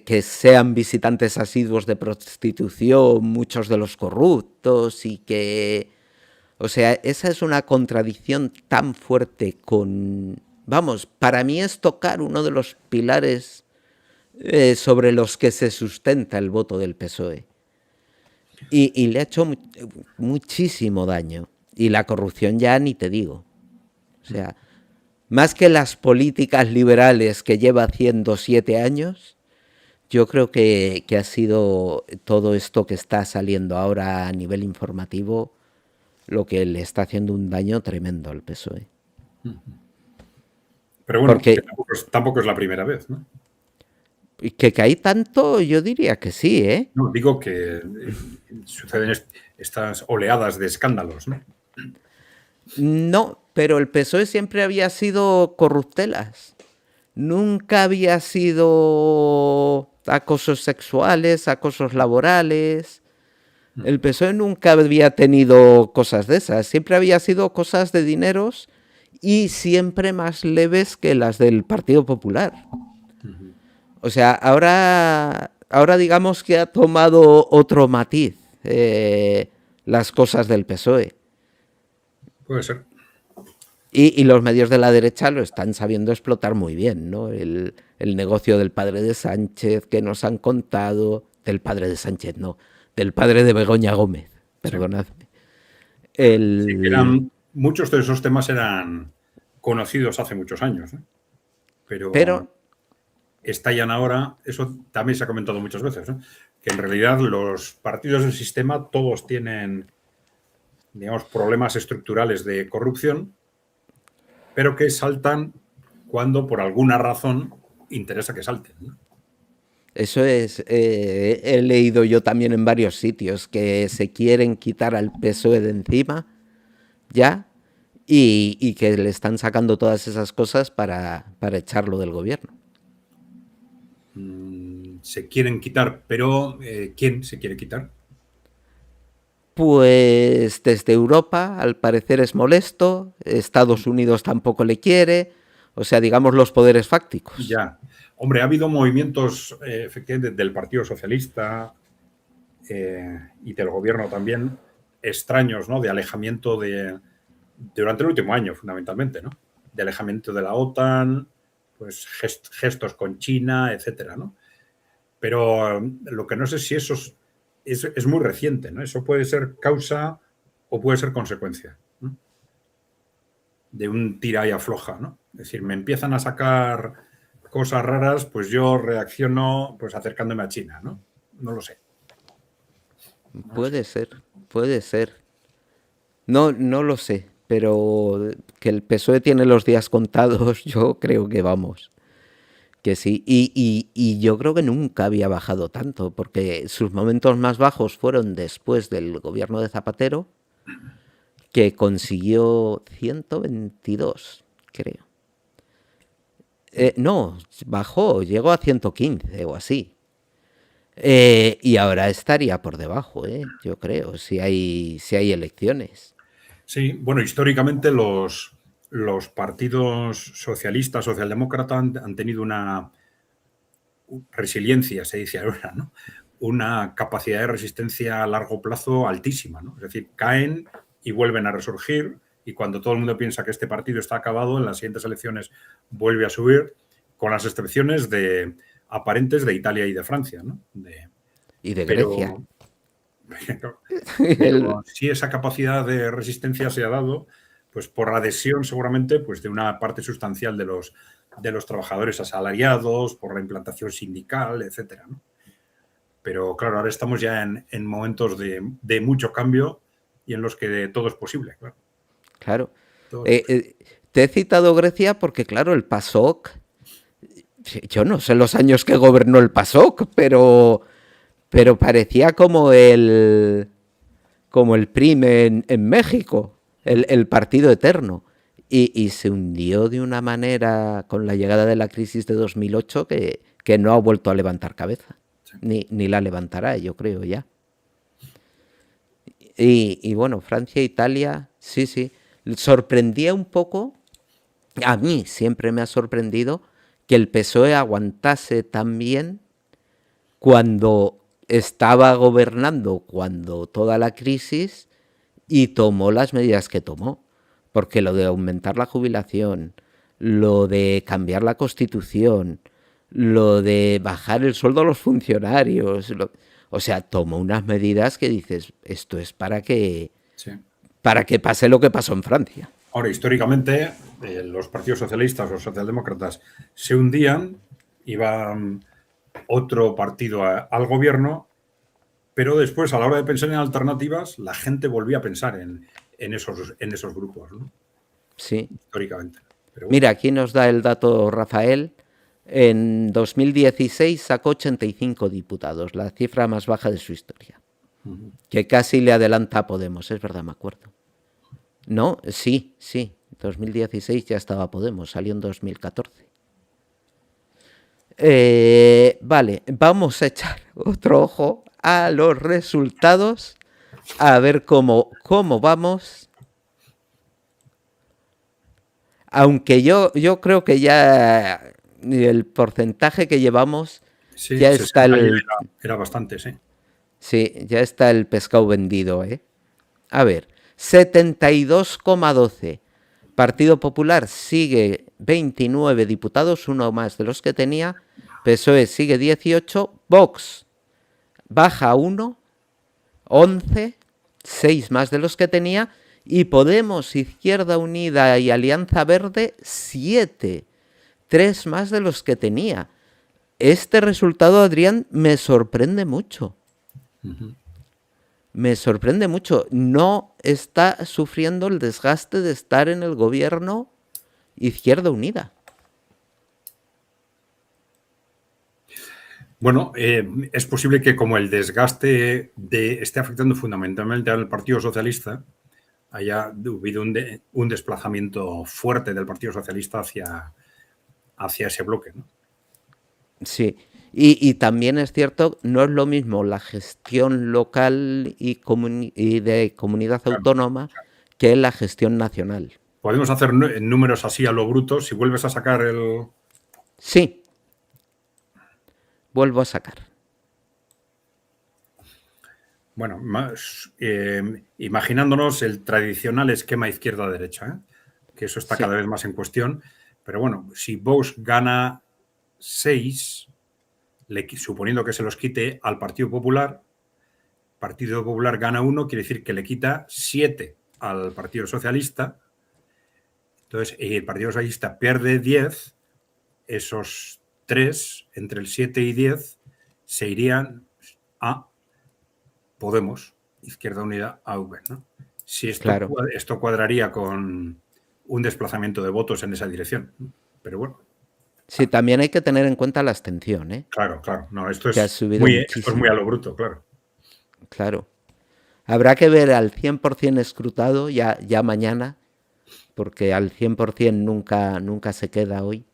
que sean visitantes asiduos de prostitución, muchos de los corruptos y que... O sea, esa es una contradicción tan fuerte con... Vamos, para mí es tocar uno de los pilares sobre los que se sustenta el voto del PSOE. Y le ha hecho muchísimo daño. Y la corrupción ya ni te digo. O sea, más que las políticas liberales que lleva haciendo 7 años, yo creo que ha sido todo esto que está saliendo ahora a nivel informativo lo que le está haciendo un daño tremendo al PSOE. Pero bueno, que Porque tampoco es la primera vez, ¿no? que caí tanto, yo diría que sí, ¿eh? No, digo que suceden estas oleadas de escándalos, ¿no? No, pero el PSOE siempre había sido corruptelas. Nunca había sido acosos sexuales, acosos laborales. El PSOE nunca había tenido cosas de esas. Siempre había sido cosas de dineros y siempre más leves que las del Partido Popular. O sea, ahora digamos que ha tomado otro matiz las cosas del PSOE. Puede ser. Y los medios de la derecha lo están sabiendo explotar muy bien, ¿no? El negocio del padre de Sánchez que nos han contado, del padre de Sánchez, no, del padre de Begoña Gómez, perdonadme. Sí, que muchos de esos temas eran conocidos hace muchos años, ¿eh? Pero estallan ahora, eso también se ha comentado muchas veces, ¿no? Que en realidad los partidos del sistema todos tienen, digamos, problemas estructurales de corrupción, pero que saltan cuando por alguna razón interesa que salten, ¿no? Eso es, he leído yo también en varios sitios que se quieren quitar al PSOE de encima ya y que le están sacando todas esas cosas para echarlo del gobierno. Se quieren quitar, pero ¿quién se quiere quitar? Pues desde Europa al parecer es molesto, Estados Unidos tampoco le quiere, o sea, digamos los poderes fácticos. Ya. Hombre, ha habido movimientos efectivamente del Partido Socialista y del gobierno también extraños, ¿no? De alejamiento durante el último año, fundamentalmente, ¿no? De alejamiento de la OTAN, pues gestos con China, etcétera, ¿no? Pero lo que no sé si eso es muy reciente, ¿no? Eso puede ser causa o puede ser consecuencia, ¿no? De un tira y afloja, ¿no? Es decir, me empiezan a sacar cosas raras, pues yo reacciono pues acercándome a China, ¿no? No lo sé. Puede ser, puede ser. No, no lo sé, pero que el PSOE tiene los días contados, yo creo que vamos. Que sí, y yo creo que nunca había bajado tanto, porque sus momentos más bajos fueron después del gobierno de Zapatero, que consiguió 122, creo. No, bajó, llegó a 115 o así. Y ahora estaría por debajo, yo creo, si hay elecciones. Sí, bueno, históricamente los partidos socialistas, socialdemócratas han tenido una resiliencia, se dice ahora, ¿no? Una capacidad de resistencia a largo plazo altísima, ¿no? Es decir, caen y vuelven a resurgir, y cuando todo el mundo piensa que este partido está acabado, en las siguientes elecciones vuelve a subir, con las excepciones aparentes de Italia y de Francia, ¿no? Y de Grecia. Pero si esa capacidad de resistencia se ha dado, pues por adhesión seguramente pues de una parte sustancial de los trabajadores asalariados, por la implantación sindical, etcétera, ¿no? Pero claro, ahora estamos ya en momentos de mucho cambio y en los que todo es posible, claro. Claro. Te he citado Grecia porque, claro, el PASOK, yo no sé los años que gobernó el PASOK, pero parecía como el PRIM en México, el partido eterno. Y se hundió de una manera con la llegada de la crisis de 2008 que no ha vuelto a levantar cabeza. Sí. Ni la levantará, yo creo, ya. Y bueno, Francia, Italia, sí. Sorprendía un poco, a mí siempre me ha sorprendido que el PSOE aguantase tan bien cuando estaba gobernando, cuando toda la crisis, y tomó las medidas que tomó. Porque lo de aumentar la jubilación, lo de cambiar la Constitución, lo de bajar el sueldo a los funcionarios, o sea, tomó unas medidas que dices, esto es para que pase lo que pasó en Francia. Ahora, históricamente, los partidos socialistas o socialdemócratas se hundían, iba otro partido al gobierno, pero después, a la hora de pensar en alternativas, la gente volvía a pensar en esos grupos, ¿no? Sí. Históricamente. Pero bueno. Mira, aquí nos da el dato Rafael. En 2016 sacó 85 diputados, la cifra más baja de su historia. Que casi le adelanta a Podemos, es verdad, me acuerdo. No, sí, 2016 ya estaba Podemos, salió en 2014. Vale, vamos a echar otro ojo a los resultados, a ver cómo vamos. Aunque yo creo que ya el porcentaje que llevamos, sí, ya está era bastante, sí. Sí, ya está el pescado vendido, ¿eh? A ver, 72,12. Partido Popular sigue 29 diputados, uno más de los que tenía. PSOE sigue 18. Vox baja 1, 11, 6 más de los que tenía. Y Podemos, Izquierda Unida y Alianza Verde, 7, 3 más de los que tenía. Este resultado, Adrián, me sorprende mucho. Me sorprende mucho. No está sufriendo el desgaste de estar en el gobierno Izquierda Unida. Bueno, es posible que como el desgaste esté afectando fundamentalmente al Partido Socialista, haya habido un desplazamiento fuerte del Partido Socialista hacia ese bloque, ¿no? Sí, y también es cierto, no es lo mismo la gestión local y de comunidad autónoma que la gestión nacional. Podemos hacer números así a lo bruto. Si vuelves a sacar el... Sí, vuelvo a sacar. Bueno, imaginándonos el tradicional esquema izquierda-derecha, que eso está cada vez más en cuestión. Pero bueno, si Vox gana 6, suponiendo que se los quite al Partido Popular gana 1, quiere decir que le quita 7 al Partido Socialista. Entonces, el Partido Socialista pierde 10, esos 3, entre el 7 y 10, se irían a Podemos, Izquierda Unida, AV, ¿no? Si esto cuadraría con un desplazamiento de votos en esa dirección. Pero bueno. Sí, también hay que tener en cuenta la abstención, ¿eh? Claro. No, esto es muy a lo bruto, claro. Claro. Habrá que ver al 100% escrutado ya mañana, porque al 100% nunca se queda hoy,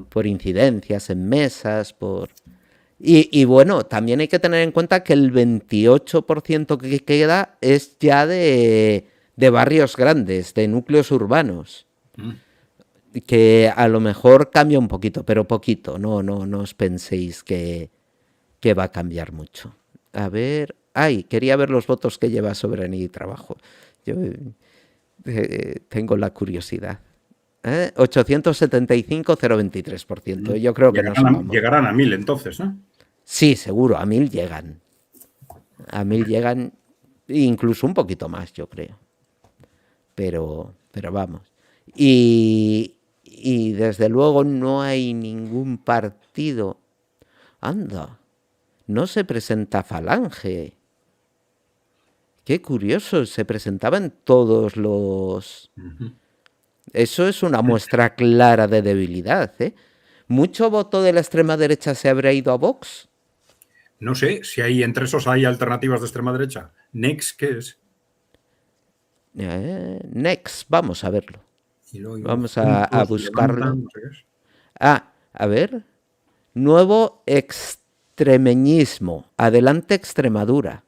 por incidencias en mesas, por... Y bueno, también hay que tener en cuenta que el 28% que queda es ya de barrios grandes, de núcleos urbanos. Que a lo mejor cambia un poquito, pero poquito. No os penséis que va a cambiar mucho. A ver... quería ver los votos que lleva Soberanía y Trabajo. Yo tengo la curiosidad. 875, 0,23%. Yo creo que llegarán a 1000 entonces, ¿no? Sí, seguro, a 1000 llegan. A 1000 llegan, incluso un poquito más, yo creo. Pero vamos. Y desde luego no hay ningún partido. Anda, no se presenta Falange. Qué curioso, se presentaban todos los... Eso es una muestra clara de debilidad, ¿eh? ¿Mucho voto de la extrema derecha se habrá ido a Vox? No sé, si hay entre esos hay alternativas de extrema derecha. ¿Next qué es? Next, vamos a verlo. Vamos a buscarlo. No sé qué es. A ver. Nuevo extremeñismo. Adelante Extremadura.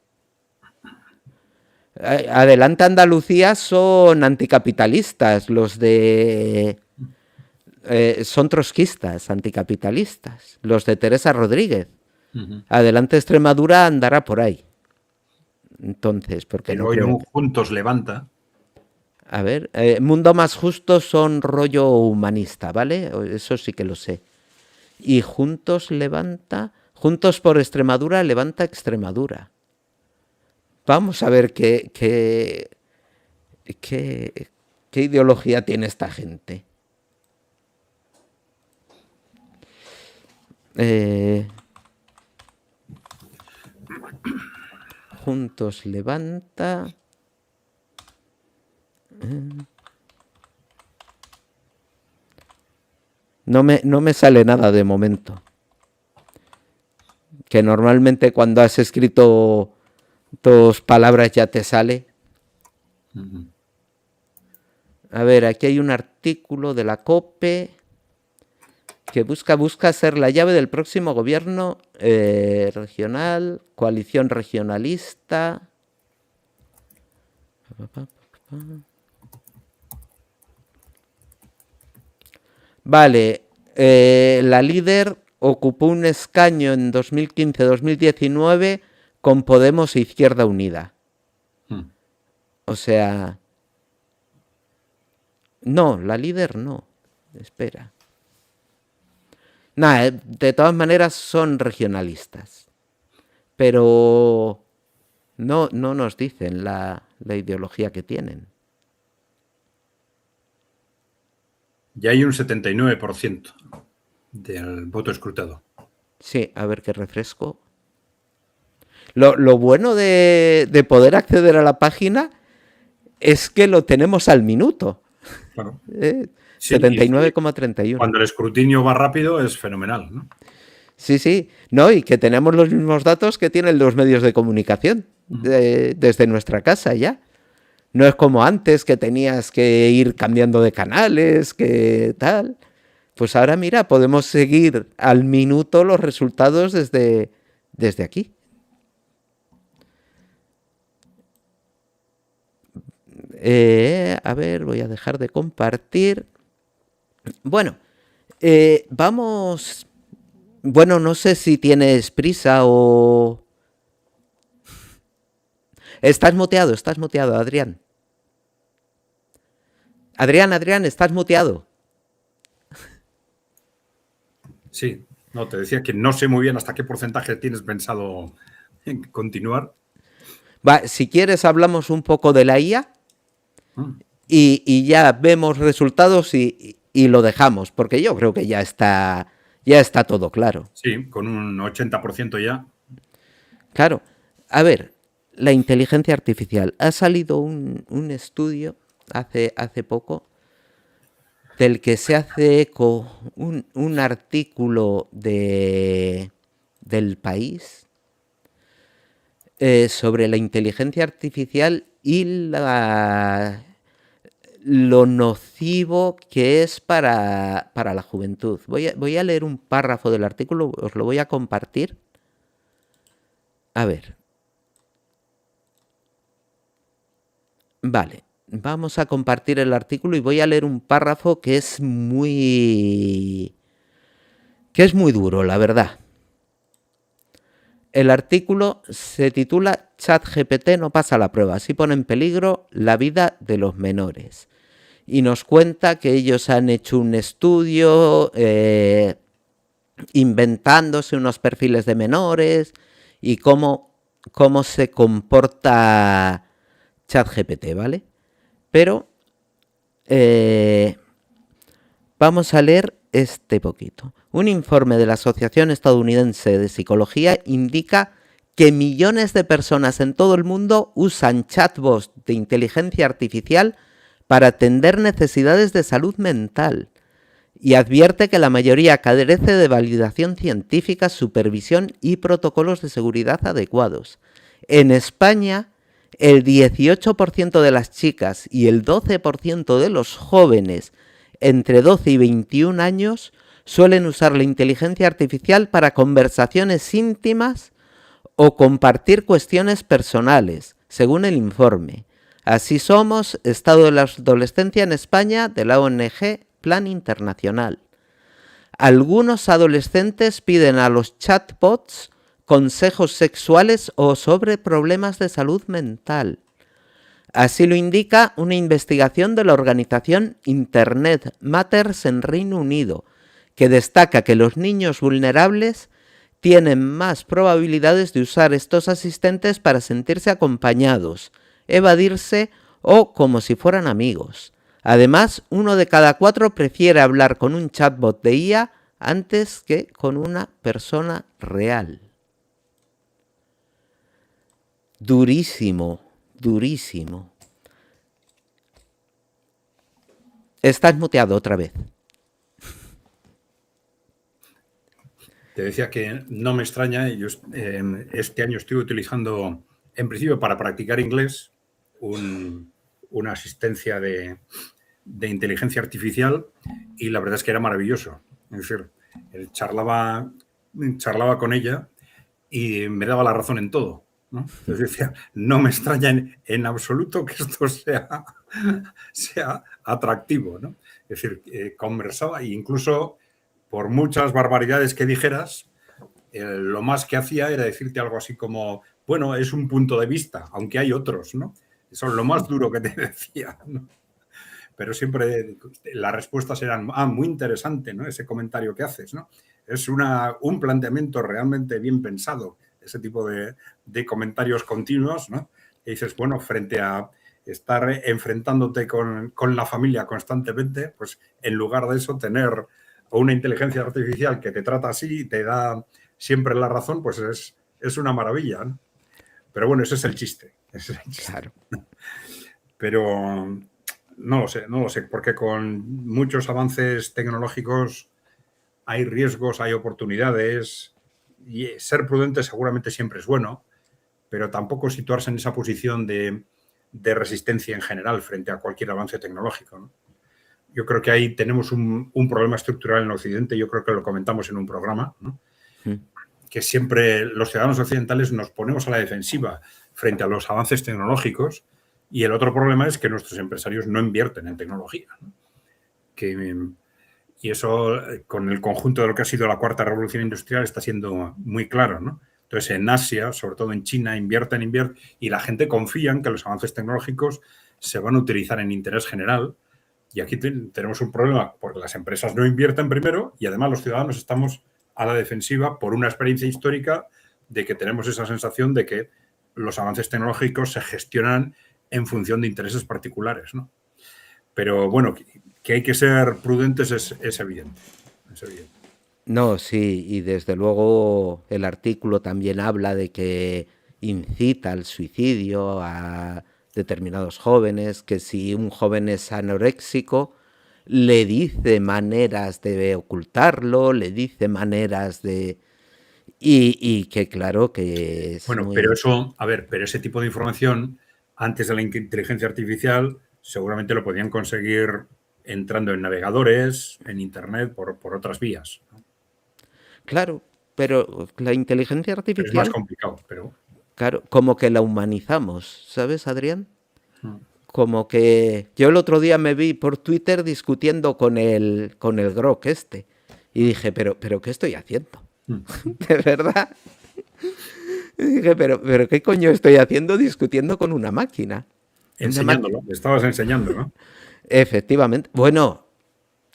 Adelante Andalucía son anticapitalistas, los de... son trotskistas, anticapitalistas, los de Teresa Rodríguez. Adelante Extremadura andará por ahí. Entonces, porque no creo un Juntos Levanta. A ver, Mundo Más Justo son rollo humanista, ¿vale? Eso sí que lo sé. Y Juntos Levanta, Juntos por Extremadura levanta Extremadura. Vamos a ver qué ideología tiene esta gente. Juntos levanta. No me sale nada de momento. Que normalmente cuando has escrito 2 palabras ya te sale. A ver, aquí hay un artículo de la COPE que busca ser la llave del próximo gobierno regional, coalición regionalista. Vale, la líder ocupó un escaño en 2015-2019 con Podemos e Izquierda Unida. O sea... No, la líder no. Espera. Nada, de todas maneras son regionalistas. Pero no nos dicen la ideología que tienen. Ya hay un 79% del voto escrutado. Sí, a ver qué refresco. Lo bueno de poder acceder a la página es que lo tenemos al minuto. Claro. 79,31. Cuando el escrutinio va rápido es fenomenal, ¿no? Sí. No, y que tenemos los mismos datos que tienen los medios de comunicación desde nuestra casa ya. No es como antes que tenías que ir cambiando de canales, que tal. Pues ahora mira, podemos seguir al minuto los resultados desde aquí. A ver, voy a dejar de compartir. Bueno, vamos... Bueno, no sé si tienes prisa o... Estás muteado, Adrián. Adrián, estás muteado. Sí, no, te decía que no sé muy bien hasta qué porcentaje tienes pensado en continuar. Va, si quieres hablamos un poco de la IA y ya vemos resultados y lo dejamos, porque yo creo que ya está todo claro. Sí, con un 80% ya. Claro. A ver, la inteligencia artificial. Ha salido un estudio hace poco del que se hace eco un artículo del País sobre la inteligencia artificial y lo nocivo que es para la juventud. Voy a leer un párrafo del artículo, os lo voy a compartir. A ver. Vale, vamos a compartir el artículo y voy a leer un párrafo que es muy duro, la verdad. El artículo se titula ChatGPT no pasa la prueba, así pone en peligro la vida de los menores. Y nos cuenta que ellos han hecho un estudio inventándose unos perfiles de menores y cómo se comporta ChatGPT, ¿vale? Pero vamos a leer este poquito. Un informe de la Asociación Estadounidense de Psicología indica que millones de personas en todo el mundo usan chatbots de inteligencia artificial para atender necesidades de salud mental y advierte que la mayoría carece de validación científica, supervisión y protocolos de seguridad adecuados. En España, el 18% de las chicas y el 12% de los jóvenes entre 12 y 21 años suelen usar la inteligencia artificial para conversaciones íntimas o compartir cuestiones personales, según el informe. Así somos, estado de la adolescencia en España, de la ONG Plan Internacional. Algunos adolescentes piden a los chatbots consejos sexuales o sobre problemas de salud mental. Así lo indica una investigación de la organización Internet Matters en Reino Unido, que destaca que los niños vulnerables tienen más probabilidades de usar estos asistentes para sentirse acompañados, evadirse o como si fueran amigos. Además, 1 de cada 4 prefiere hablar con un chatbot de IA antes que con una persona real. Durísimo, durísimo. Estás muteado otra vez. Te decía que no me extraña, yo este año estoy utilizando, en principio para practicar inglés, una asistencia de inteligencia artificial, y la verdad es que era maravilloso. Es decir, él charlaba con ella y me daba la razón en todo, ¿no? Entonces decía, no me extraña en absoluto que esto sea atractivo, ¿no? Es decir, conversaba, e incluso por muchas barbaridades que dijeras, lo más que hacía era decirte algo así como, bueno, es un punto de vista, aunque hay otros, ¿no? Eso es lo más duro que te decía, ¿no? Pero siempre las respuestas eran, muy interesante, ¿no? Ese comentario que haces, ¿no? Es un planteamiento realmente bien pensado, ese tipo de comentarios continuos, ¿no? Y dices, bueno, frente a estar enfrentándote con la familia constantemente, pues en lugar de eso, tener una inteligencia artificial que te trata así y te da siempre la razón, pues es una maravilla, ¿no? Pero bueno, ese es el chiste. Ese es el chiste. Claro. Pero no lo sé, porque con muchos avances tecnológicos hay riesgos, hay oportunidades, y ser prudente seguramente siempre es bueno, pero tampoco situarse en esa posición de resistencia en general frente a cualquier avance tecnológico, ¿no? Yo creo que ahí tenemos un problema estructural en Occidente, yo creo que lo comentamos en un programa, ¿no? Que siempre los ciudadanos occidentales nos ponemos a la defensiva frente a los avances tecnológicos, y el otro problema es que nuestros empresarios no invierten en tecnología, ¿no? Y eso, con el conjunto de lo que ha sido la cuarta revolución industrial, está siendo muy claro, ¿no? Entonces, en Asia, sobre todo en China, invierten, y la gente confía en que los avances tecnológicos se van a utilizar en interés general. Y aquí tenemos un problema, porque las empresas no invierten primero, y además los ciudadanos estamos a la defensiva por una experiencia histórica de que tenemos esa sensación de que los avances tecnológicos se gestionan en función de intereses particulares, ¿no? Pero bueno, que hay que ser prudentes es evidente. Es evidente. No, sí, y desde luego el artículo también habla de que incita al suicidio a determinados jóvenes, que si un joven es anoréxico, le dice maneras de ocultarlo, le dice maneras de... Y que claro que es Bueno, muy... pero eso, a ver, pero ese tipo de información, antes de la inteligencia artificial, seguramente lo podían conseguir entrando en navegadores, en Internet, por otras vías, ¿no? Claro, pero la inteligencia Pero es más artificial, complicado, pero... claro, como que la humanizamos, ¿sabes, Adrián? Como que yo el otro día me vi por Twitter discutiendo con el Grok este. Y dije, pero ¿qué estoy haciendo? De verdad. Y dije, pero ¿qué coño estoy haciendo discutiendo con una máquina? Enseñándolo, le estabas enseñando, ¿no? Efectivamente. Bueno,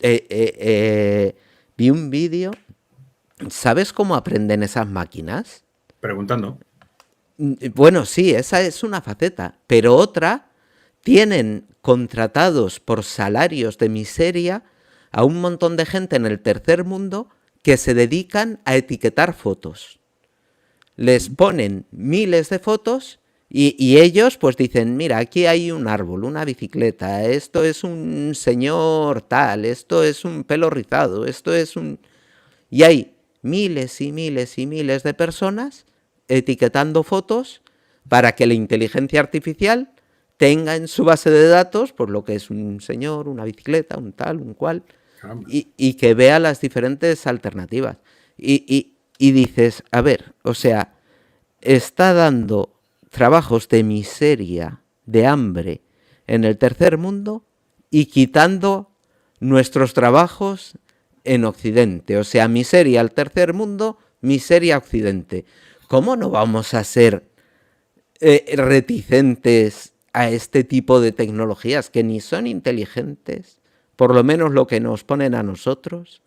vi un vídeo. ¿Sabes cómo aprenden esas máquinas? Preguntando. Bueno, sí, esa es una faceta, pero otra, tienen contratados por salarios de miseria a un montón de gente en el tercer mundo que se dedican a etiquetar fotos. Les ponen miles de fotos y ellos pues dicen, mira, aquí hay un árbol, una bicicleta, esto es un señor tal, esto es un pelo rizado, esto es un... Y hay miles y miles y miles de personas etiquetando fotos para que la inteligencia artificial tenga en su base de datos pues lo que es un señor, una bicicleta, un tal, un cual, y que vea las diferentes alternativas. Y dices, a ver, o sea, está dando trabajos de miseria, de hambre en el tercer mundo y quitando nuestros trabajos en Occidente. O sea, miseria al tercer mundo, miseria a Occidente. ¿Cómo no vamos a ser reticentes a este tipo de tecnologías que ni son inteligentes, por lo menos lo que nos ponen a nosotros,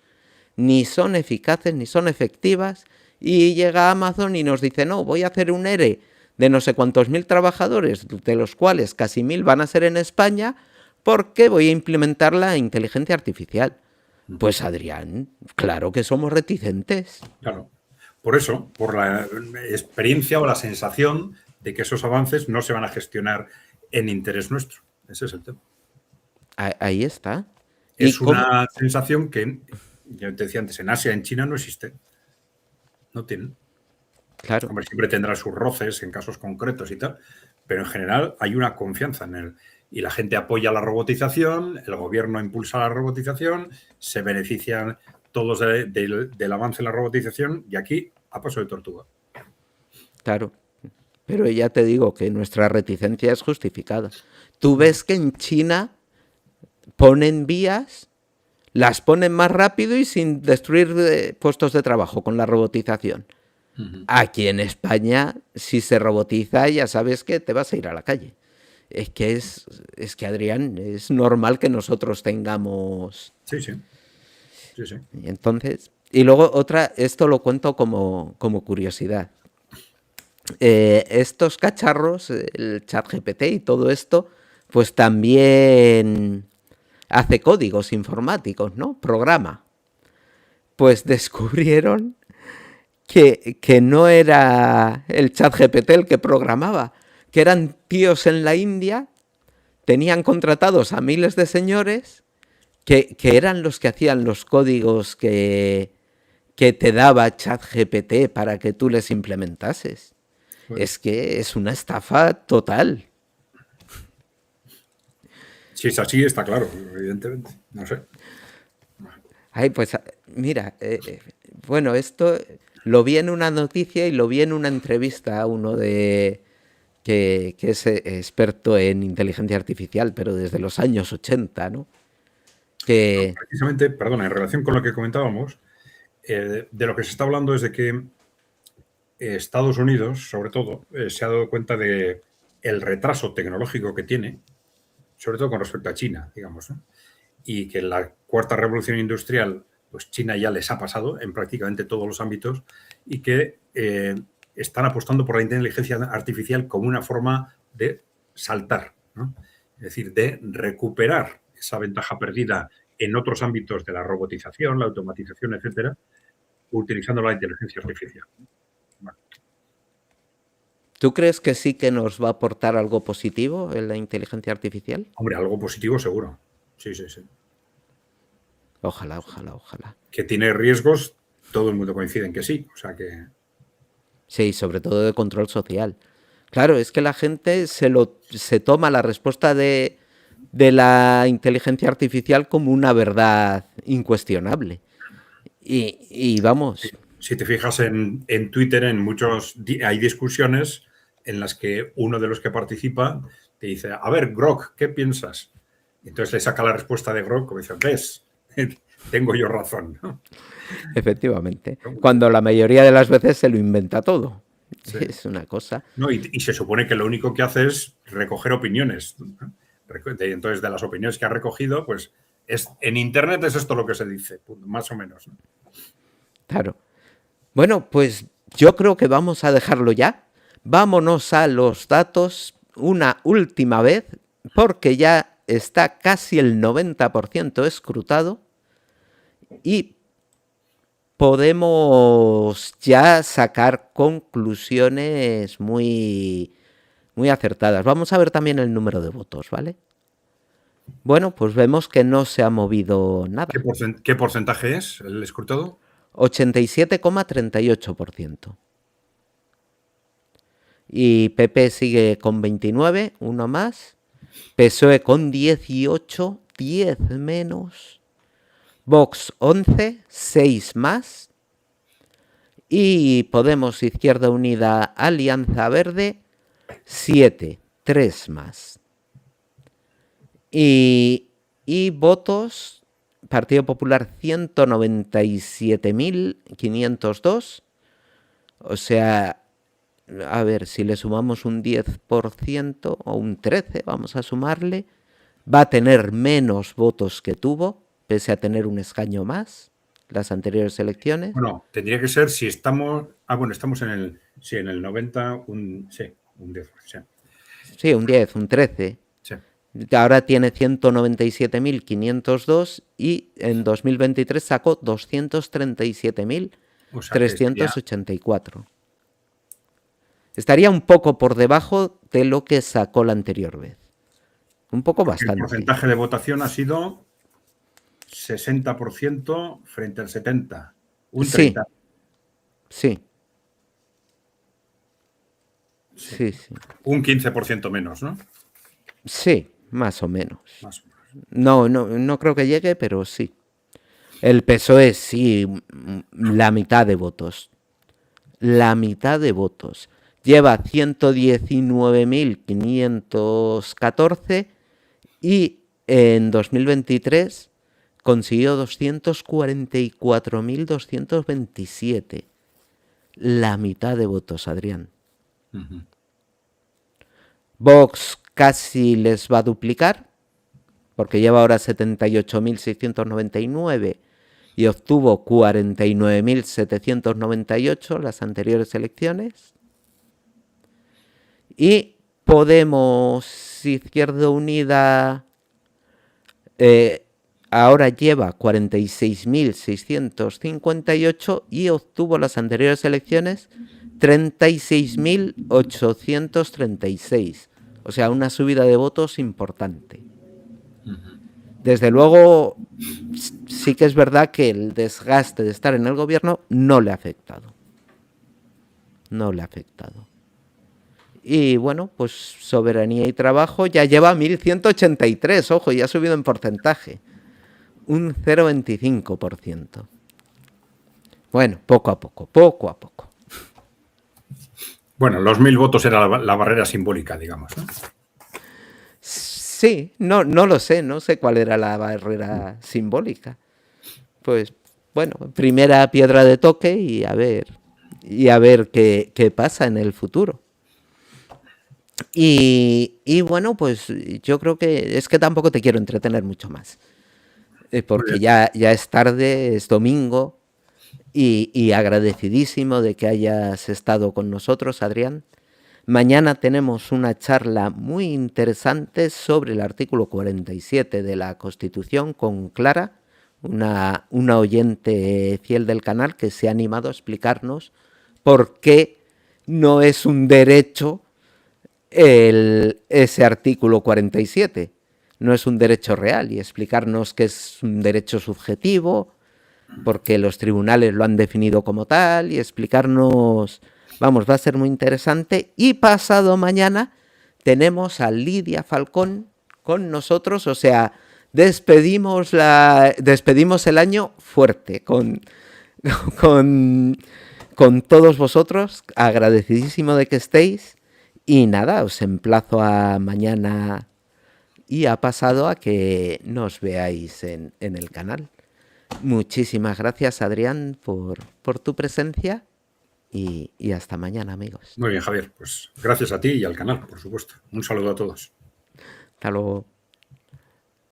ni son eficaces, ni son efectivas, y llega Amazon y nos dice, no, voy a hacer un ERE de no sé cuántos mil trabajadores, de los cuales casi 1000 van a ser en España, porque voy a implementar la inteligencia artificial? Pues Adrián, claro que somos reticentes. Claro. Por eso, por la experiencia o la sensación de que esos avances no se van a gestionar en interés nuestro. Ese es el tema. Ahí está. ¿Y Es cómo? una sensación que, yo te decía antes, en Asia, en China no existe. No tienen. Claro, Hombre, siempre tendrá sus roces en casos concretos y tal, pero en general hay una confianza en él. Y la gente apoya la robotización, el gobierno impulsa la robotización, se benefician todos del avance en la robotización y aquí a paso de tortuga. claro. Pero ya te digo que nuestra reticencia es justificada. Tú ves que en China ponen vías, las ponen más rápido y sin destruir puestos de trabajo con la robotización. Aquí en España, si se robotiza, ya sabes que te vas a ir a la calle. Es que Adrián, es normal que nosotros tengamos. Sí, sí, sí, sí. Entonces, y luego otra, esto lo cuento como curiosidad. Estos cacharros, el ChatGPT y todo esto, pues también hace códigos informáticos, ¿no? Programa. Pues descubrieron que no era el ChatGPT el que programaba, que eran tíos en la India, tenían contratados a miles de señores que eran los que hacían los códigos que te daba ChatGPT para que tú les implementases. Bueno, Es que es una estafa total. si es así, está claro, evidentemente. No sé. Ay, pues mira, bueno, esto lo vi en una noticia y lo vi en una entrevista a uno que es experto en inteligencia artificial, pero desde los años 80, ¿no? Que Precisamente, perdona, en relación con lo que comentábamos, de lo que se está hablando es de que Estados Unidos, sobre todo, se ha dado cuenta de el retraso tecnológico que tiene, sobre todo con respecto a China, digamos, ¿no? Y que en la cuarta revolución industrial, pues China ya les ha pasado en prácticamente todos los ámbitos y que están apostando por la inteligencia artificial como una forma de saltar, ¿no? Es decir, de recuperar esa ventaja perdida en otros ámbitos de la robotización, la automatización, etcétera, utilizando la inteligencia artificial. Bueno, ¿tú crees que sí que nos va a aportar algo positivo en la inteligencia artificial? hombre, algo positivo seguro. Sí, sí, sí. Ojalá, ojalá, ojalá. Que tiene riesgos, todo el mundo coincide en que sí. O sea que Sí, sobre todo de control social. Claro, es que la gente se toma la respuesta de la inteligencia artificial como una verdad incuestionable. Y vamos, si te fijas en Twitter, en muchos hay discusiones en las que uno de los que participa te dice, a ver, Grok, ¿qué piensas? Y entonces le saca la respuesta de Grok como dice, ves, tengo yo razón. efectivamente, cuando la mayoría de las veces se lo inventa todo. Sí. Es una cosa. No, y se supone que lo único que hace es recoger opiniones. Entonces, de las opiniones que ha recogido, pues en Internet es esto lo que se dice, más o menos. Claro. Bueno, pues yo creo que vamos a dejarlo ya. Vámonos a los datos una última vez, porque ya está casi el 90% escrutado y podemos ya sacar conclusiones muy acertadas. Vamos a ver también el número de votos, ¿vale? Bueno, pues vemos que no se ha movido nada. ¿Qué porcentaje es el escrutado? 87,38%. Y PP sigue con 29, uno más. PSOE con 18, 10 menos. Vox 11, 6 más. Y Podemos, Izquierda Unida, Alianza Verde, 7, 3 más. Y votos, Partido Popular 197.502. O sea, a ver, si le sumamos un 10% o un 13%, vamos a sumarle, va a tener menos votos que tuvo, pese a tener un escaño más las anteriores elecciones. Bueno, tendría que ser si estamos. Bueno, estamos en el. Sí, en el 90, un 10. Sí. Sí, un 10, un 13. Sí. Ahora tiene 197.502 y en 2023 sacó O sea que 237.384. Estaría un poco por debajo de lo que sacó la anterior vez. Un poco el bastante. porcentaje de votación ha sido 60% frente al 70%. Un 30%. Sí. Sí. Un 15% menos, ¿no? Sí, más o menos. Más o menos. No creo que llegue, pero sí. El PSOE sí, la mitad de votos. La mitad de votos. Lleva 119.514 y en 2023 consiguió 244.227. La mitad de votos, Adrián. Vox casi les va a duplicar, porque lleva ahora 78.699 y obtuvo 49.798 las anteriores elecciones. Y Podemos, Izquierda Unida, ahora lleva 46.658 y obtuvo las anteriores elecciones 36.836. O sea, una subida de votos importante. Desde luego, sí que es verdad que el desgaste de estar en el gobierno no le ha afectado. No le ha afectado. Y bueno, pues Soberanía y Trabajo ya lleva 1.183, ojo, ya ha subido en porcentaje. Un 0,25%. Bueno, poco a poco. Bueno, los 1.000 votos era la barrera simbólica, digamos, ¿no? Sí, no lo sé, no sé cuál era la barrera simbólica. Pues bueno, primera piedra de toque y a ver qué pasa en el futuro. Y bueno, pues yo creo que es que tampoco te quiero entretener mucho más. Porque ya es tarde, es domingo y agradecidísimo de que hayas estado con nosotros, Adrián. Mañana tenemos una charla muy interesante sobre el artículo 47 de la Constitución con Clara, una oyente fiel del canal que se ha animado a explicarnos por qué no es un derecho ese artículo 47. No es un derecho real y explicarnos que es un derecho subjetivo porque los tribunales lo han definido como tal y explicarnos, vamos, va a ser muy interesante. Y pasado mañana tenemos a Lidia Falcón con nosotros, o sea, despedimos el año fuerte con todos vosotros, agradecidísimo de que estéis y nada, os emplazo a mañana y a pasado a que nos veáis en el canal. Muchísimas gracias, Adrián, por tu presencia y hasta mañana, amigos. Muy bien, Javier. Pues gracias a ti y al canal, por supuesto. Un saludo a todos. Hasta luego.